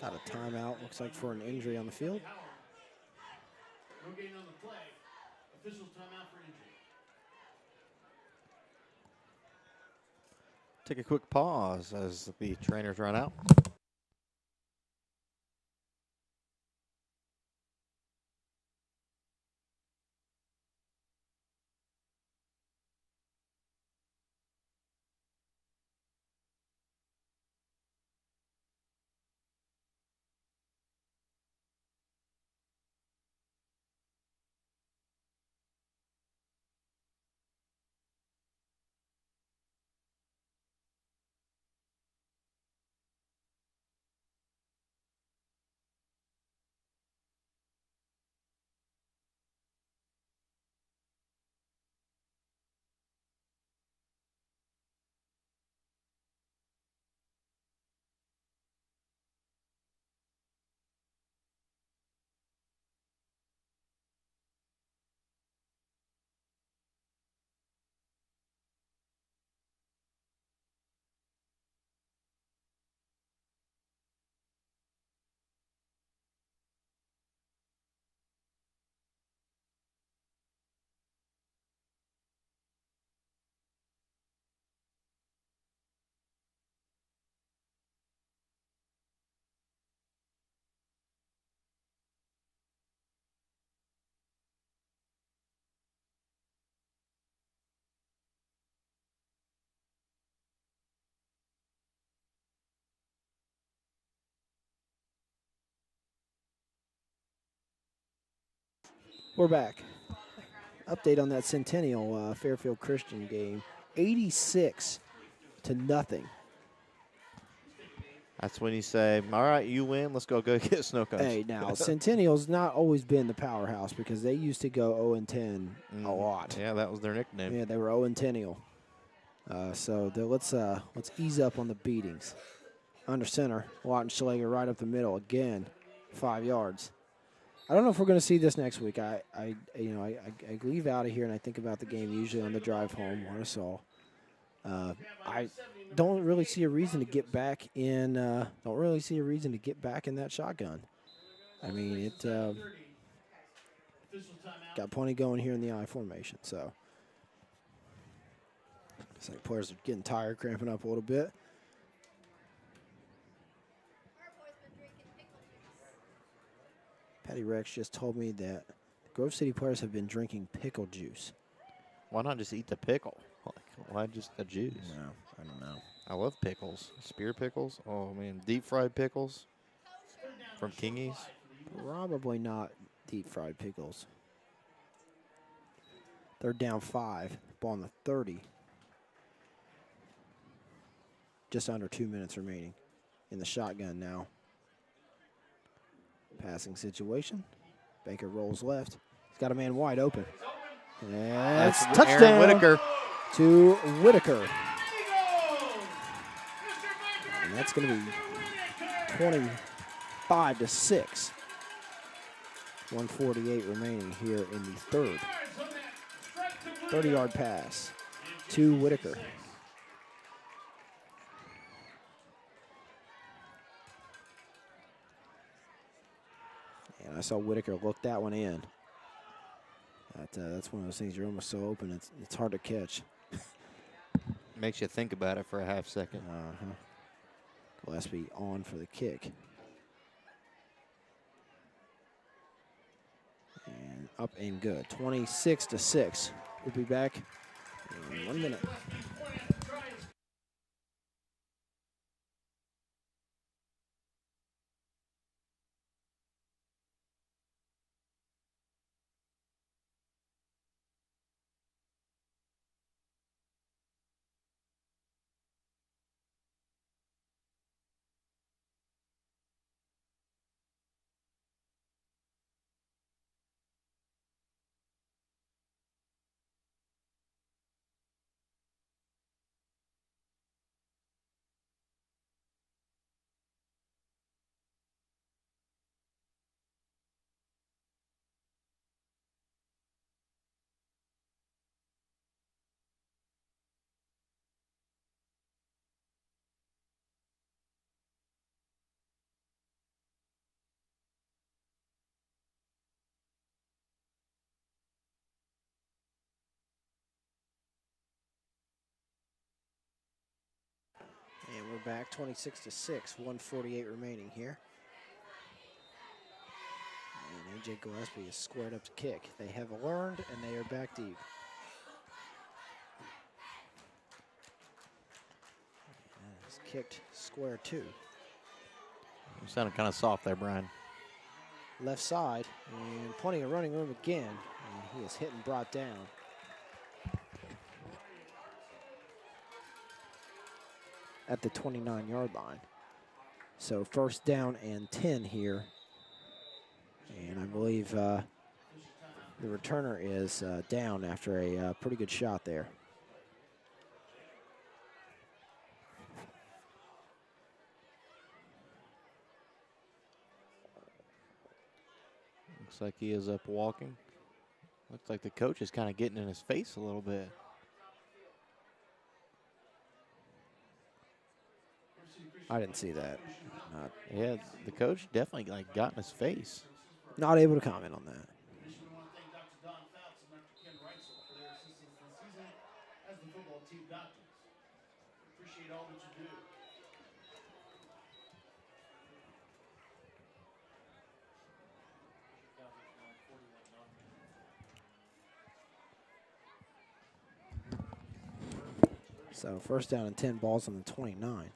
Got a timeout, looks like for an injury on the field. No gain on the play. Officials timeout for injury. Take a quick pause as the trainers run out. We're back. Update on that Centennial Fairfield Christian game. 86-0. That's when you say, all right, you win. Let's go get snow cones. Hey, now, Centennial's not always been the powerhouse because they used to go 0-10 a lot. Yeah, that was their nickname. Yeah, they were 0-10. So let's ease up on the beatings. Under center, Wattenschlager right up the middle again, 5 yards. I don't know if we're going to see this next week. I leave out of here and I think about the game usually on the drive home, what I saw. I don't really see a reason to get back in. Don't really see a reason to get back in that shotgun. I mean, it got plenty going here in the I formation. So it's like players are getting tired, cramping up a little bit. Patty Rex just told me that the Grove City players have been drinking pickle juice. Why not just eat the pickle? Why just the juice? No, I don't know. I love pickles. Spear pickles. Oh, man. Deep fried pickles from Kingies. Probably not deep fried pickles. They're down 5. Ball on the 30. Just under 2 minutes remaining in the shotgun now. Passing situation. Baker rolls left. He's got a man wide open. That's touchdown. Aaron Whitaker. To Whitaker. And that's going to be 25-6. 148 remaining here in the third. 30-yard pass to Whitaker. And I saw Whitaker look that one in. That's one of those things, you're almost so open, it's hard to catch. Makes you think about it for a half second. Gillespie on for the kick. And up and good. 26-6. We'll be back in 1 minute. back 26-6, 1:48 remaining here. And A.J. Gillespie is squared up to kick. They have learned, and they are back deep. And it's kicked square two. You sounded kind of soft there, Brian. Left side, and plenty of running room again. And he is hit and brought down. At the 29-yard line. So first down and 10 here. And I believe the returner is down after a pretty good shot there. Looks like he is up walking. Looks like the coach is kind of getting in his face a little bit. I didn't see that. Yeah, the coach definitely got in his face. Not able to comment on that. Additionally, we want to thank Dr. Don Fouts and Dr. Ken Reitzel for their assistance this season as the football team doctors. Appreciate all that you do. So first down and 10, balls on the 29.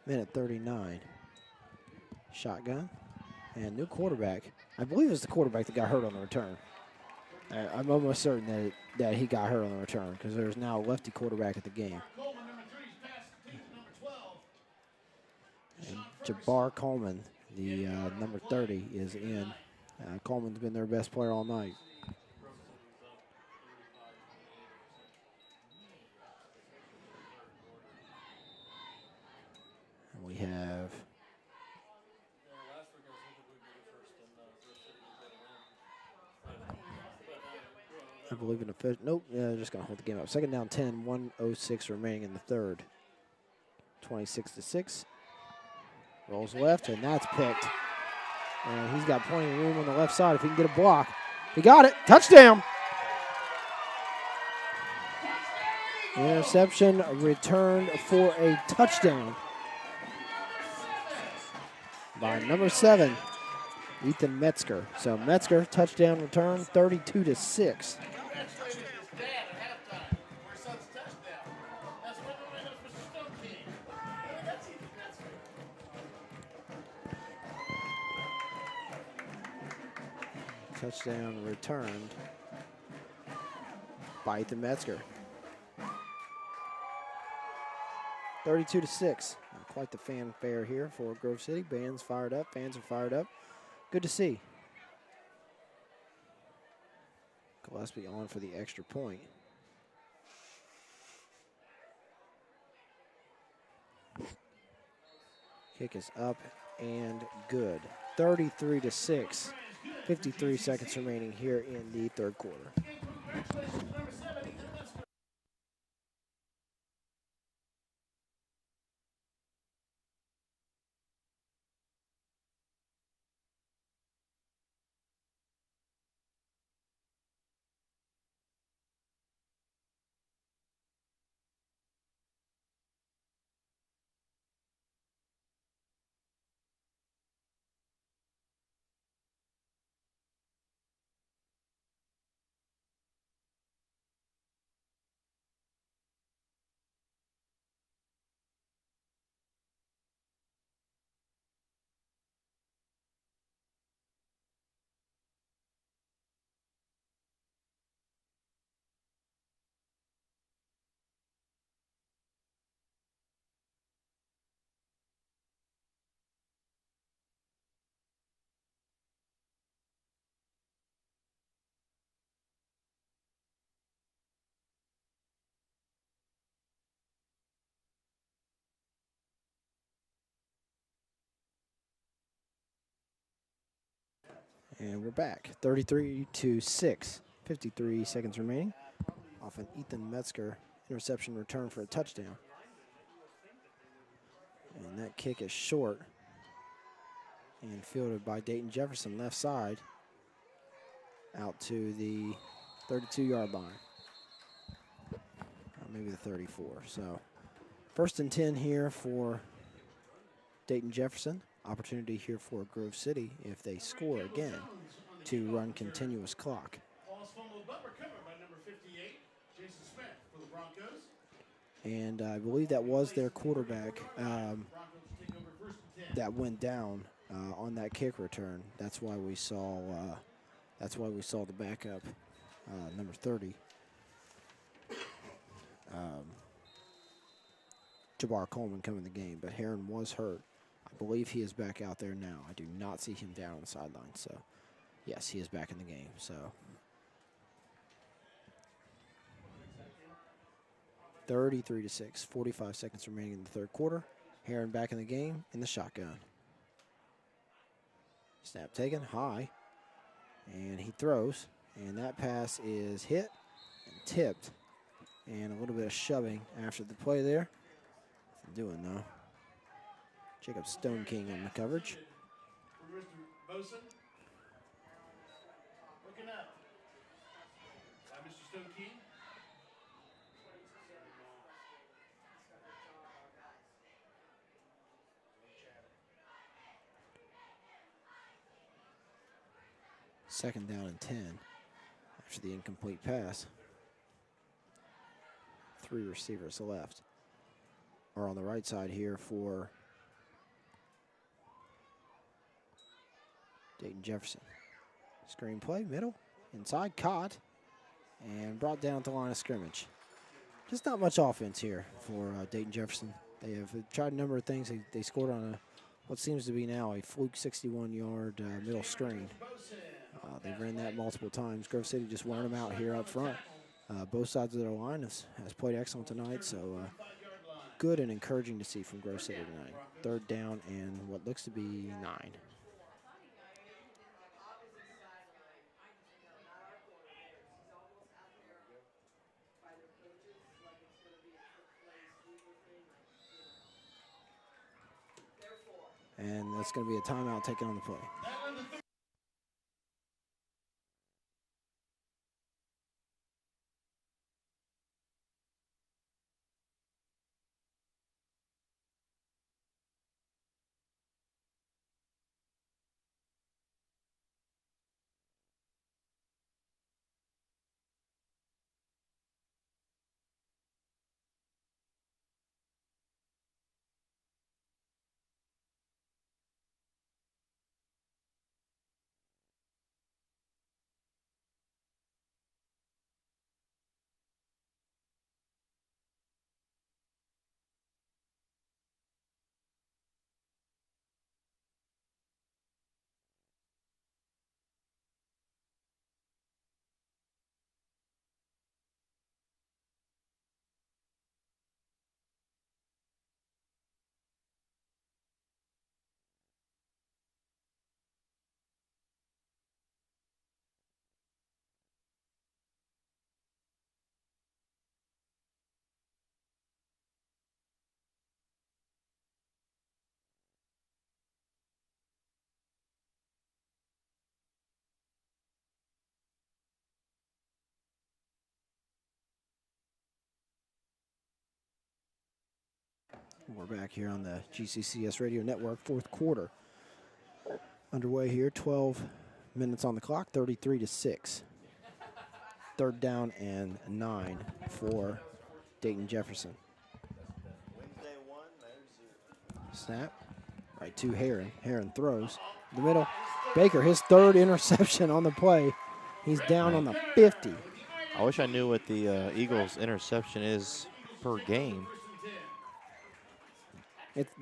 Minute 39. Shotgun. And new quarterback. I believe it's the quarterback that got hurt on the return. I'm almost certain that he got hurt on the return because there's now a lefty quarterback at the game. Coleman, number 3, is passed to number 12. And Jabbar Coleman, the number 30, is in. Coleman's been their best player all night. And we have I believe in a fifth. Nope, just going to hold the game up. Second down 10, 1:06 remaining in the third. 26-6. Rolls left, and that's picked. And he's got plenty of room on the left side if he can get a block. He got it. Touchdown. Interception returned for a touchdown by number 7, Ethan Metzger. So Metzger, touchdown return, 32-6. Congratulated his dad at halftime for his son's touchdown. That's when Mr. Stone came. That's Ethan Metzger. Touchdown returned by Ethan Metzger. 32-6. Quite the fanfare here for Grove City. Band's fired up. Fans are fired up. Good to see. Gillespie on for the extra point. Kick is up and good. 33-6. 53 seconds remaining here in the third quarter. Congratulations to number 7, Ethan Metzger. And we're back. 33-6. 53 seconds remaining. Off an Ethan Metzger interception return for a touchdown. And that kick is short. and fielded by Dayton Jefferson, left side, out to the 32-yard line. Maybe the 34. So 1st and 10 here for Dayton Jefferson. Opportunity here for Grove City, if they score again, to run continuous clock. Paul's fumbled, but recovered by number 58, Jason Smith for the Broncos. And I believe that was their quarterback Broncos take over 1st and 10. that went down on that kick return. That's why we saw the backup, number 30. Jabbar Coleman come in the game, but Heron was hurt. I believe he is back out there now. I do not see him down on the sideline. So, yes, he is back in the game. So, 33-6, 45 seconds remaining in the 3rd quarter. Heron back in the game in the shotgun. Snap taken high, and he throws, and that pass is hit and tipped, and a little bit of shoving after the play there. Doing though. Jacob Stone King on the coverage. For Mr. Boson. Looking up. By Mr. Stone King. Second down and 10 after the incomplete pass. 3 receivers left. Are on the right side here for Dayton Jefferson. Screen play, middle, inside, caught, and brought down at the line of scrimmage. Just not much offense here for Dayton Jefferson. They have tried a number of things. They scored on what seems to be now a fluke 61-yard middle screen. They ran that multiple times. Grove City just wearing them out here up front. Both sides of their line has played excellent tonight, so good and encouraging to see from Grove City tonight. 3rd down and what looks to be 9. And that's going to be a timeout taken on the play. We're back here on the GCCS Radio Network, 4th quarter. Underway here, 12 minutes on the clock, 33-6. 3rd down and 9 for Dayton Jefferson. Snap, right to Heron. Heron throws in the middle. Baker, his 3rd interception on the play. He's down on the 50. I wish I knew what the Eagles' interception is per game.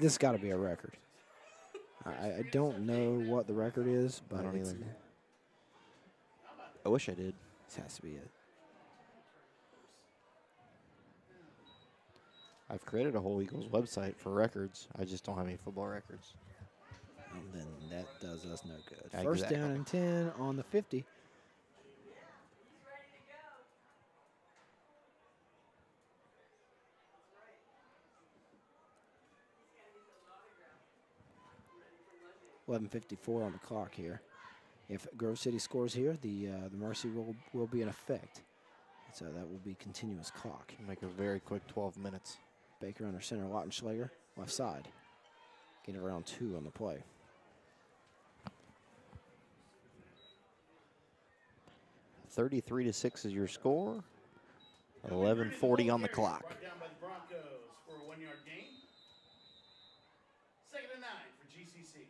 This got to be a record. I don't know what the record is, but I don't either. I wish I did. This has to be it. I've created a whole Eagles website for records. I just don't have any football records. And then that does us no good. Exactly. 1st down and 10 on the 50. 11:54 on the clock here. If Grove City scores here, the mercy rule will be in effect. So that will be continuous clock. Make a very quick 12 minutes. Baker under center, Lautenschlager, left side. Getting around 2 on the play. (33-6) is your score. 11:40 on the clock. Brought down by the Broncos for a 1-yard gain. 2nd and 9 for GCC.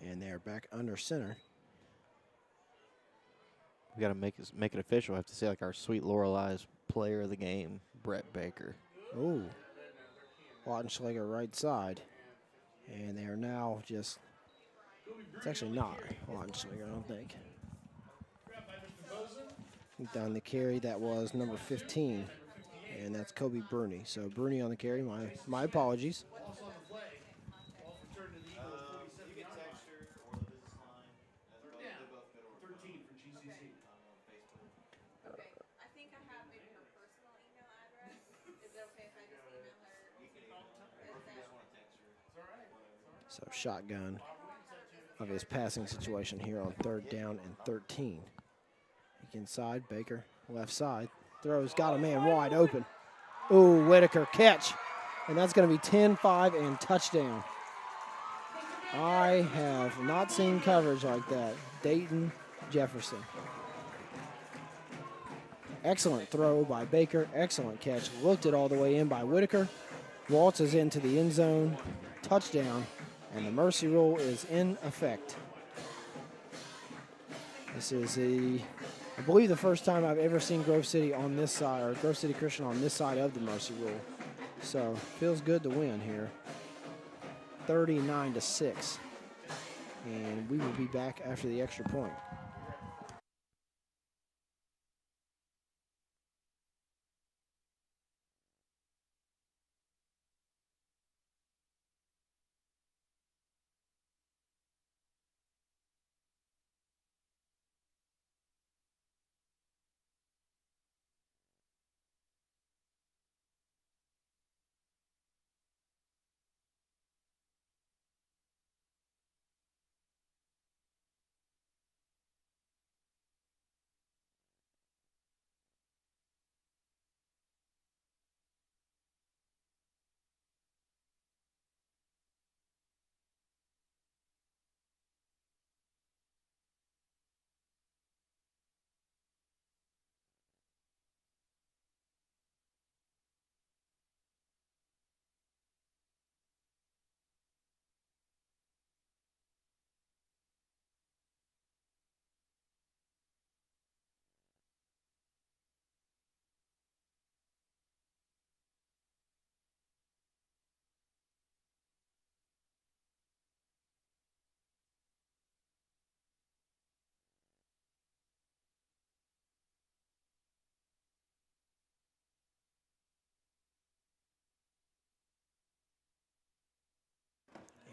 And they are back under center. We got to make it official. I have to say, like, our sweet Lorelei's player of the game, Brett Baker. Oh, Lautenschlager right side. And they are now just, it's actually not Lautenschlager, I don't think. Down the carry, that was number 15, and that's Kobe Bruni. So Bruni on the carry, my apologies. Also on the play. Ball's returned to the Eagles, 47-yard line. Third down, 13 for GCC. Okay, I think I have maybe her personal email address. Is it okay if I just email her? So shotgun of his passing situation here on 3rd down and 13. Inside, Baker, left side, throws, got a man wide open. Ooh, Whitaker, catch. And that's going to be 10-5 and touchdown. I have not seen coverage like that. Dayton, Jefferson. Excellent throw by Baker, excellent catch. Looked it all the way in by Whitaker. Waltzes into the end zone, touchdown, and the mercy rule is in effect. This is I believe the first time I've ever seen Grove City on this side, or Grove City Christian on this side of the mercy rule. So feels good to win here. 39-6. And we will be back after the extra point.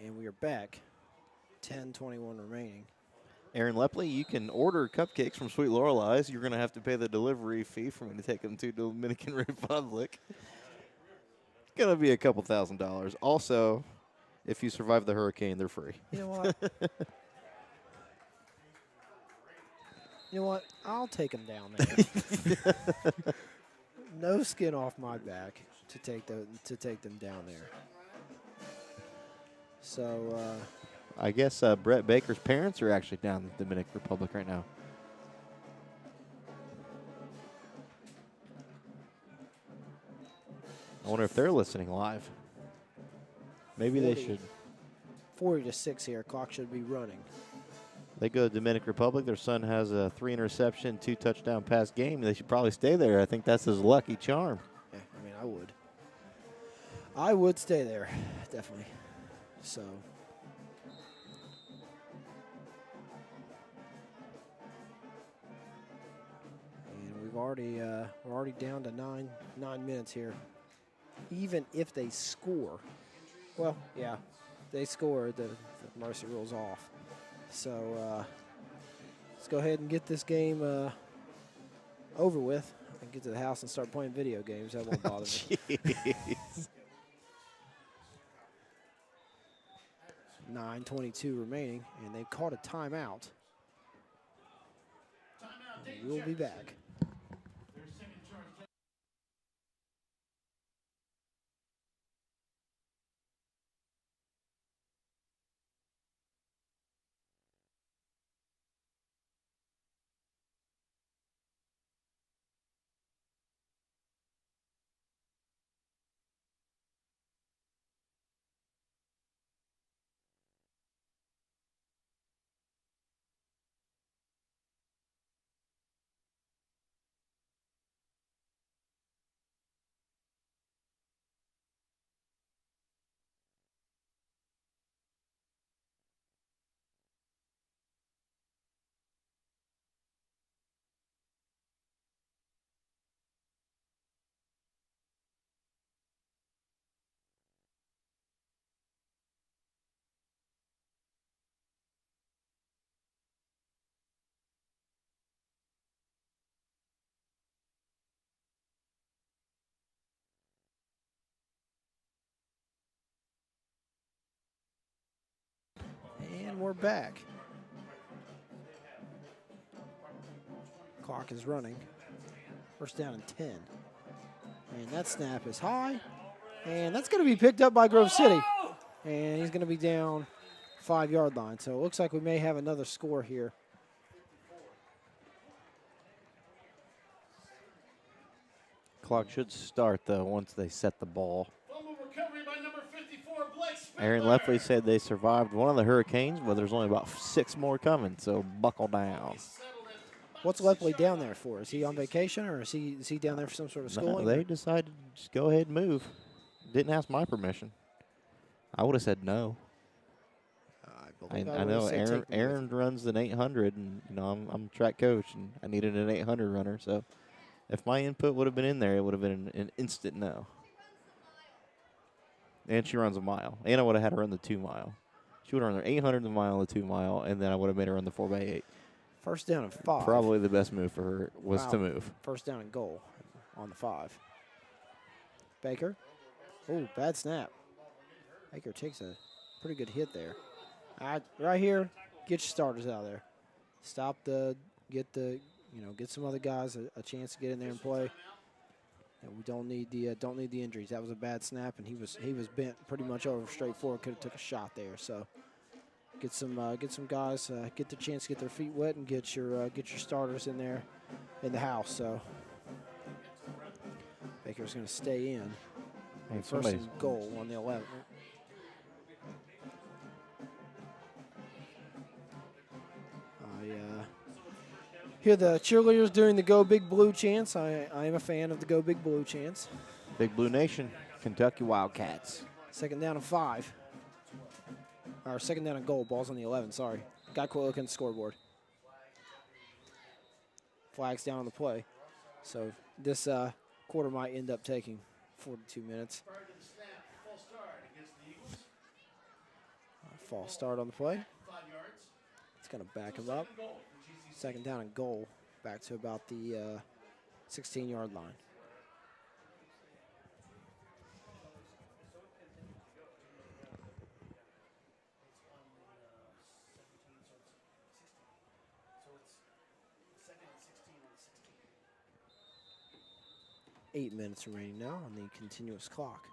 And we are back. 10:21 remaining. Aaron Lepley, you can order cupcakes from Sweet Lorelei's. You're going to have to pay the delivery fee for me to take them to Dominican Republic. It's going to be a couple $1,000s. Also, if you survive the hurricane, they're free. You know what? You know what? I'll take them down there. No skin off my back to take them down there. So I guess Brett Baker's parents are actually down in the Dominican Republic right now. I wonder if they're listening live. Maybe they should. 40-6 here. Clock should be running. They go to Dominican Republic. Their son has a 3-interception, 2-touchdown pass game. They should probably stay there. I think that's his lucky charm. Yeah, I mean, I would. I would stay there, definitely. So. And we're already down to nine minutes here. Even if they score, well, yeah, they score, the mercy rule's off. So go ahead and get this game over with and get to the house and start playing video games. That won't bother me. Jeez. 9:22 remaining, and they called a timeout. Timeout, Dayton, We'll be Jefferson. back. Their second charge. And we're back. Clock is running. First down and 10. And that snap is high. And that's going to be picked up by Grove City. And he's going to be down 5-yard line. So it looks like we may have another score here. Clock should start, though, once they set the ball. Fumble recovery by number 54, Blake Spindler. Aaron Leffley said they survived one of the hurricanes, but there's only about 6 more coming, so buckle down. Settled at about What's the Leffley 6-yard down line. there for? Is he on vacation or is he down there for some sort of No, schooling? they decided to just go ahead and move. Didn't ask my permission. I would have said no. I believe know would've said Aaron, take me with Aaron runs an 800, and I'm a track coach, and I needed an 800 runner. So if my input would have been in there, it would have been an instant no. And she runs a mile, and I would have had her run the 2 mile. She would have run her 800 the mile, the 2 mile, and then I would have made her run the 4x8. First down and 5. Probably the best move for her was Wow. to move. First down and goal on the 5. Baker. Oh, bad snap. Baker takes a pretty good hit there. Right here, get your starters out of there. Get some other guys a chance to get in there and play. And we don't need the injuries. That was a bad snap, and he was bent pretty much over straight forward. Could have took a shot there. So get some guys get the chance to get their feet wet and get your starters in there in the house. So Baker's going to stay in. Hey, First somebody's and goal on the 11. I hear the cheerleaders doing the Go Big Blue chants. I am a fan of the Go Big Blue chants. Big Blue Nation, Kentucky Wildcats. Second down and 5. Or second down and goal. Ball's on the 11, sorry. Got to quit looking at the scoreboard. Flags down on the play. So this quarter might end up taking 42 minutes. Prior to the snap, false start against the Eagles. False start on the play. 5 yards. It's going to back him up. Second goal for GCCS. Second down and goal. Back to about the 16-yard line. Second and 16 on the 16. 8 minutes remaining now on the continuous clock.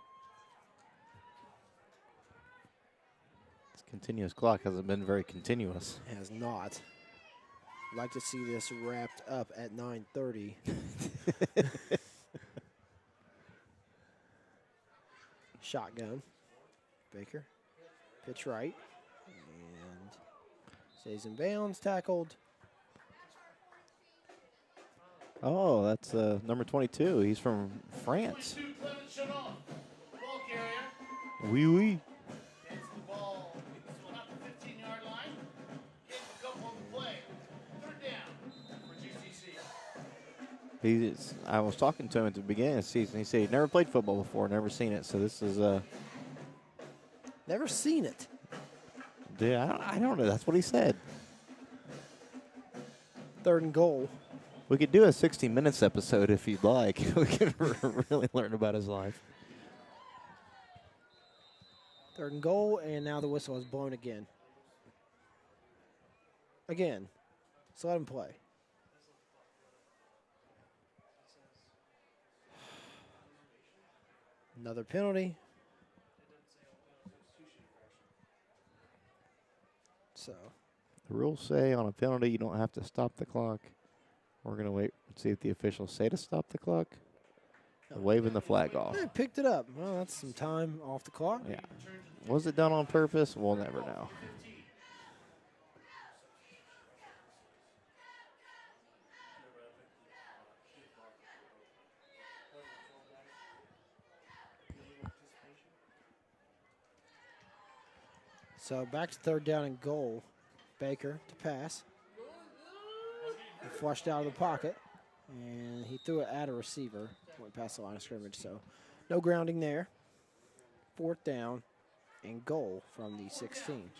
This continuous clock hasn't been very continuous. Has not. I'd like to see this wrapped up at 9:30. Shotgun. Baker. Pitch right. And stays in bounds. Tackled. Oh, that's number 22. He's from France. 22, Clement shut off. Ball carrier. Oui, oui. Gets the ball. Still not the 15-yard line. Gets a couple on the play. Third down for GCC. I was talking to him at the beginning of the season. He said he'd never played football before, never seen it. So this is Never seen it. dude, I don't know. That's what he said. 3rd and goal. We could do a 60 Minutes episode if you'd like. We could really learn about his life. 3rd and goal, and now the whistle is blown again. Again. So let him play. Another penalty. So The rules say on a penalty you don't have to stop the clock. We're going to wait and see if the officials say to stop the clock. They're waving the flag off. they picked it up. Well, that's some time off the clock. Yeah. Was it done on purpose? We'll never know. So back to 3rd down and goal. Baker to pass. He flushed out of the pocket, and he threw it at a receiver. Went past the line of scrimmage, so no grounding there. 4th down and goal from the 16.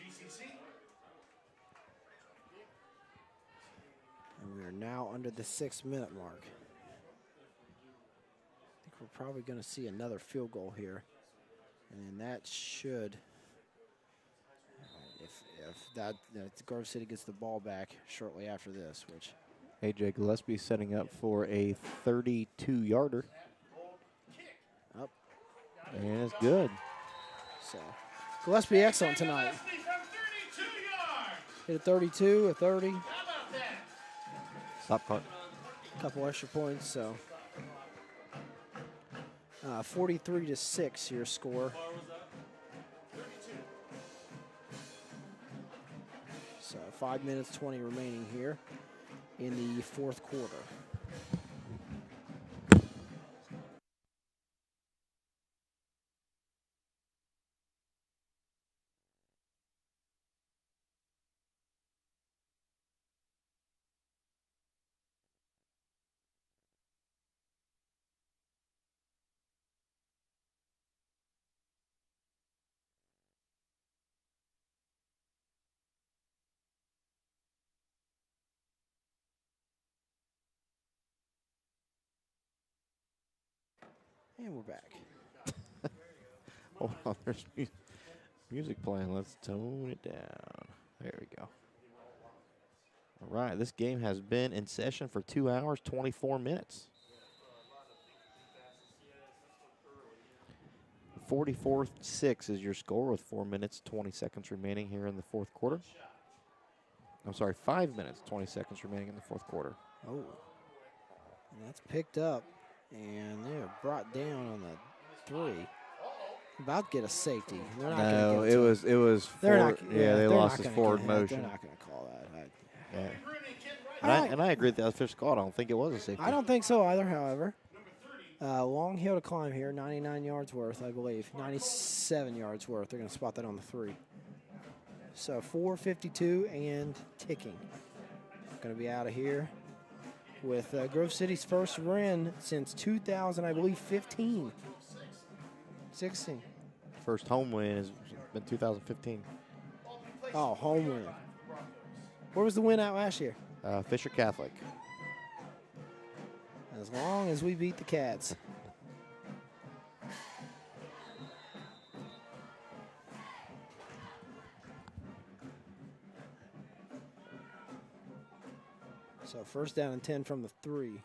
And we are now under the 6-minute mark. I think we're probably going to see another field goal here. And then that should, if Grove City gets the ball back shortly after this, which A.J. Gillespie setting up for a 32-yarder. up. And it's good. So Gillespie excellent tonight. Hit a 32, a 30, Stop clock. a couple extra points. So 43-6 your score. So 5 minutes 20 remaining here in the 4th quarter. And we're back. Hold on, there's music playing. Let's tone it down. There we go. All right, this game has been in session for 2 hours, 24 minutes. 44-6 is your score with 4 minutes, 20 seconds remaining here in the 4th quarter. I'm sorry, 5 minutes, 20 seconds remaining in the 4th quarter. Oh, and that's picked up, and they're brought down on the 3. About to get a safety. They're not No, gonna give it was They're forward. not, Yeah, they they're lost not his gonna forward get- motion. They're not going to call that. Yeah. And I agree with the official call. I don't think it was a safety. I don't think so either, however. Long hill to climb here, 99 yards worth, I believe. 97 yards worth. They're going to spot that on the 3. So 4:52 and ticking. Going to be out of here with Grove City's first win since 2000, I believe, 15. 16. First home win has been 2015. Oh, home win. Where was the win out last year? Fisher Catholic. As long as we beat the Cats. So 1st down and 10 from the 3.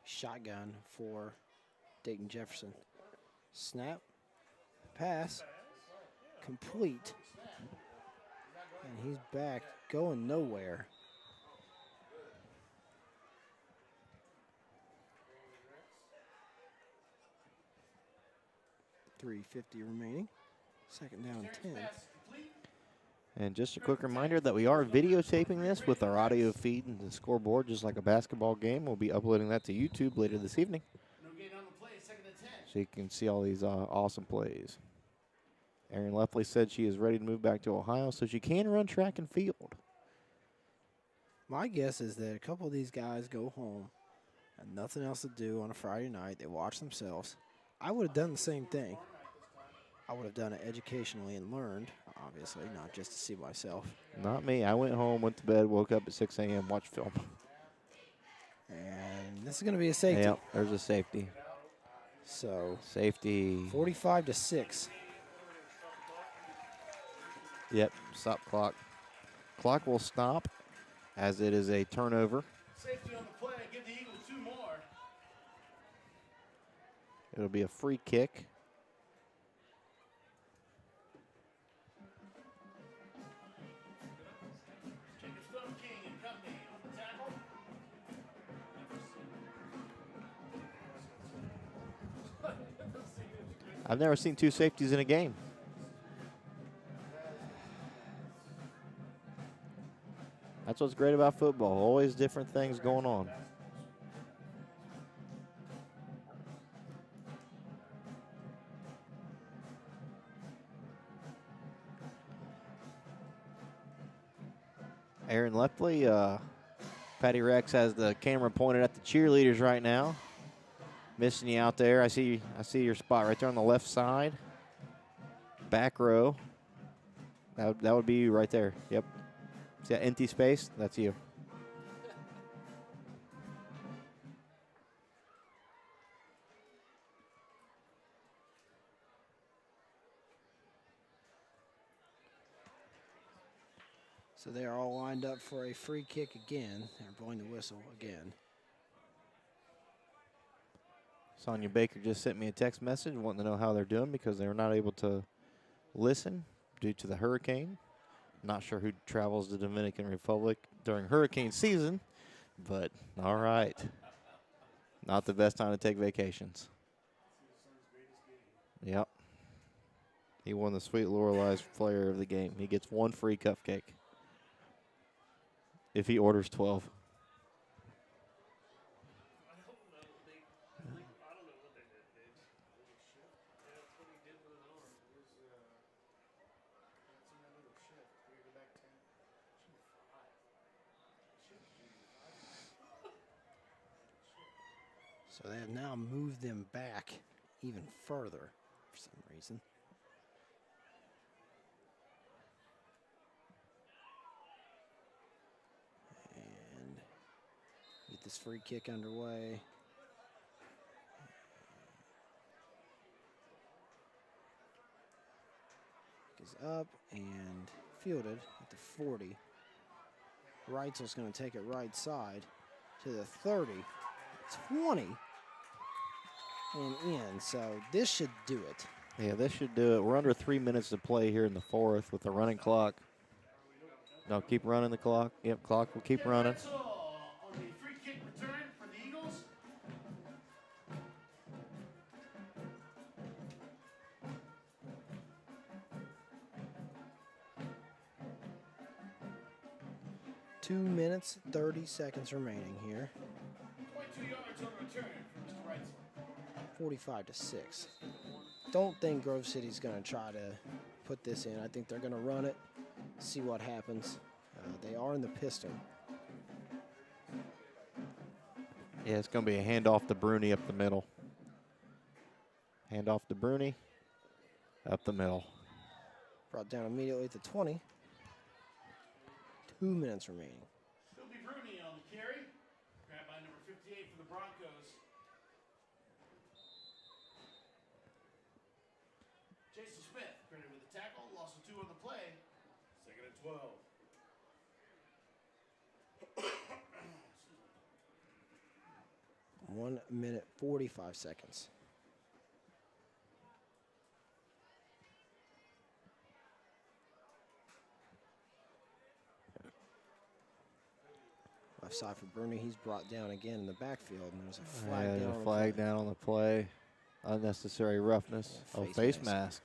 Shotgun for Dayton Jefferson. Snap. Pass. Complete. And he's back, going nowhere. .350 remaining. 2nd down and 10. And just a quick reminder that we are videotaping this with our audio feed and the scoreboard, just like a basketball game. We'll be uploading that to YouTube later this evening, so you can see all these awesome plays. Erin Lefley said she is ready to move back to Ohio so she can run track and field. My guess is that a couple of these guys go home and nothing else to do on a Friday night. They watch themselves. I would have done the same thing. I would have done it educationally and learned, obviously, not just to see myself. Not me. I went home, went to bed, woke up at 6 a.m., watched film. And this is going to be a safety. Yep, there's a safety. So Safety. 45-6. Yep, stop clock. Clock will stop as it is a turnover. Safety on the play. Give the Eagles 2 more. It'll be a free kick. Jacob Stone King and company on the tackle. I've never seen 2 safeties in a game. That's what's great about football. Always different things going on. Aaron Lepley, Patty Rex has the camera pointed at the cheerleaders right now. Missing you out there. I see your spot right there on the left side. Back row. That would be you right there. Yep. See that empty space? That's you. So they are all lined up for a free kick again. They're blowing the whistle again. Sonia Baker just sent me a text message wanting to know how they're doing because they were not able to listen due to the hurricane. Not sure who travels the Dominican Republic during hurricane season, but all right. Not the best time to take vacations. Yep. He won the Sweet Lorelei's player of the game. He gets 1 free cupcake if he orders 12. So they have now moved them back even further for some reason. And get this free kick underway. Is up and fielded at the 40. Reitzel's going to take it right side to the 30. 20 and in, so this should do it. Yeah, this should do it. We're under 3 minutes to play here in the 4th with the running clock. No, keep running the clock. Yep, clock will keep running. On the free kick return for the Eagles. Two minutes, 30 seconds remaining here. 22 yards on the return for Mr. Reitzel. 45-6. Don't think Grove City's going to try to put this in. I think they're going to run it, see what happens. They are in the pistol. Yeah, it's going to be a handoff to Bruni up the middle. Handoff to Bruni up the middle. Brought down immediately at the 20. 2 minutes remaining. Shelby Bruni on the carry. Grabbed by number 58 for the Broncos. Jason Smith credited with the tackle. Loss of 2 on the play. Second and 12. 1 minute, 45 seconds. Left side for Bruni. He's brought down again in the backfield, and there's a flag Yeah, down. a flag down on the play. Unnecessary roughness. Yeah, Oh, face face mask. mask.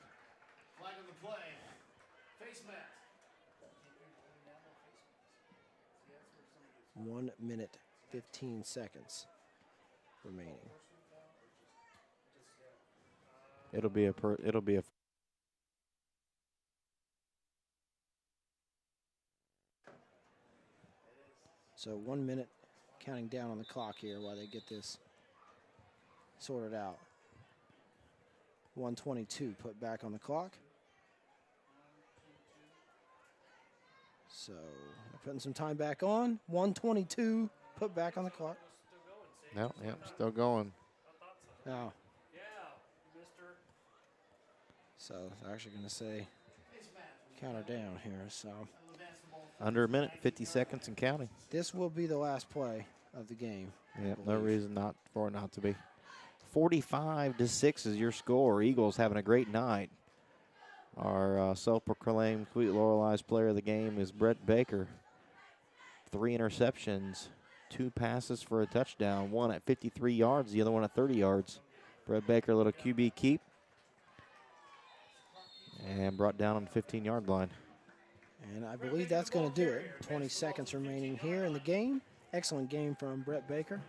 Flag on the play. Face mask. 1 minute, 15 seconds remaining. It'll be a So 1 minute counting down on the clock here while they get this sorted out. 1:22 put back on the clock. So putting some time back on. 1:22 put back on the clock. Yep, still going. Oh, Yeah, mister. so they're actually going to say counter down here. So Under a minute, 50 seconds and counting. this will be the last play of the game. Yep, no reason not for it not to be. 45-6 is your score. Eagles having a great night. Our self-proclaimed Sweet Lorelei's player of the game is Brett Baker. 3 interceptions, 2 passes for a touchdown, one at 53 yards, the other one at 30 yards. Brett Baker, a little QB keep, and brought down on the 15-yard line. And I believe that's going to do it. 20 seconds remaining here in the game. Excellent game from Brett Baker.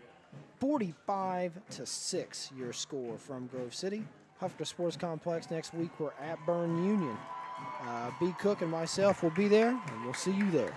45-6 your score from Grove City. Huffter Sports Complex next week. We're at Byrne Union. B. Cook and myself will be there, and we'll see you there.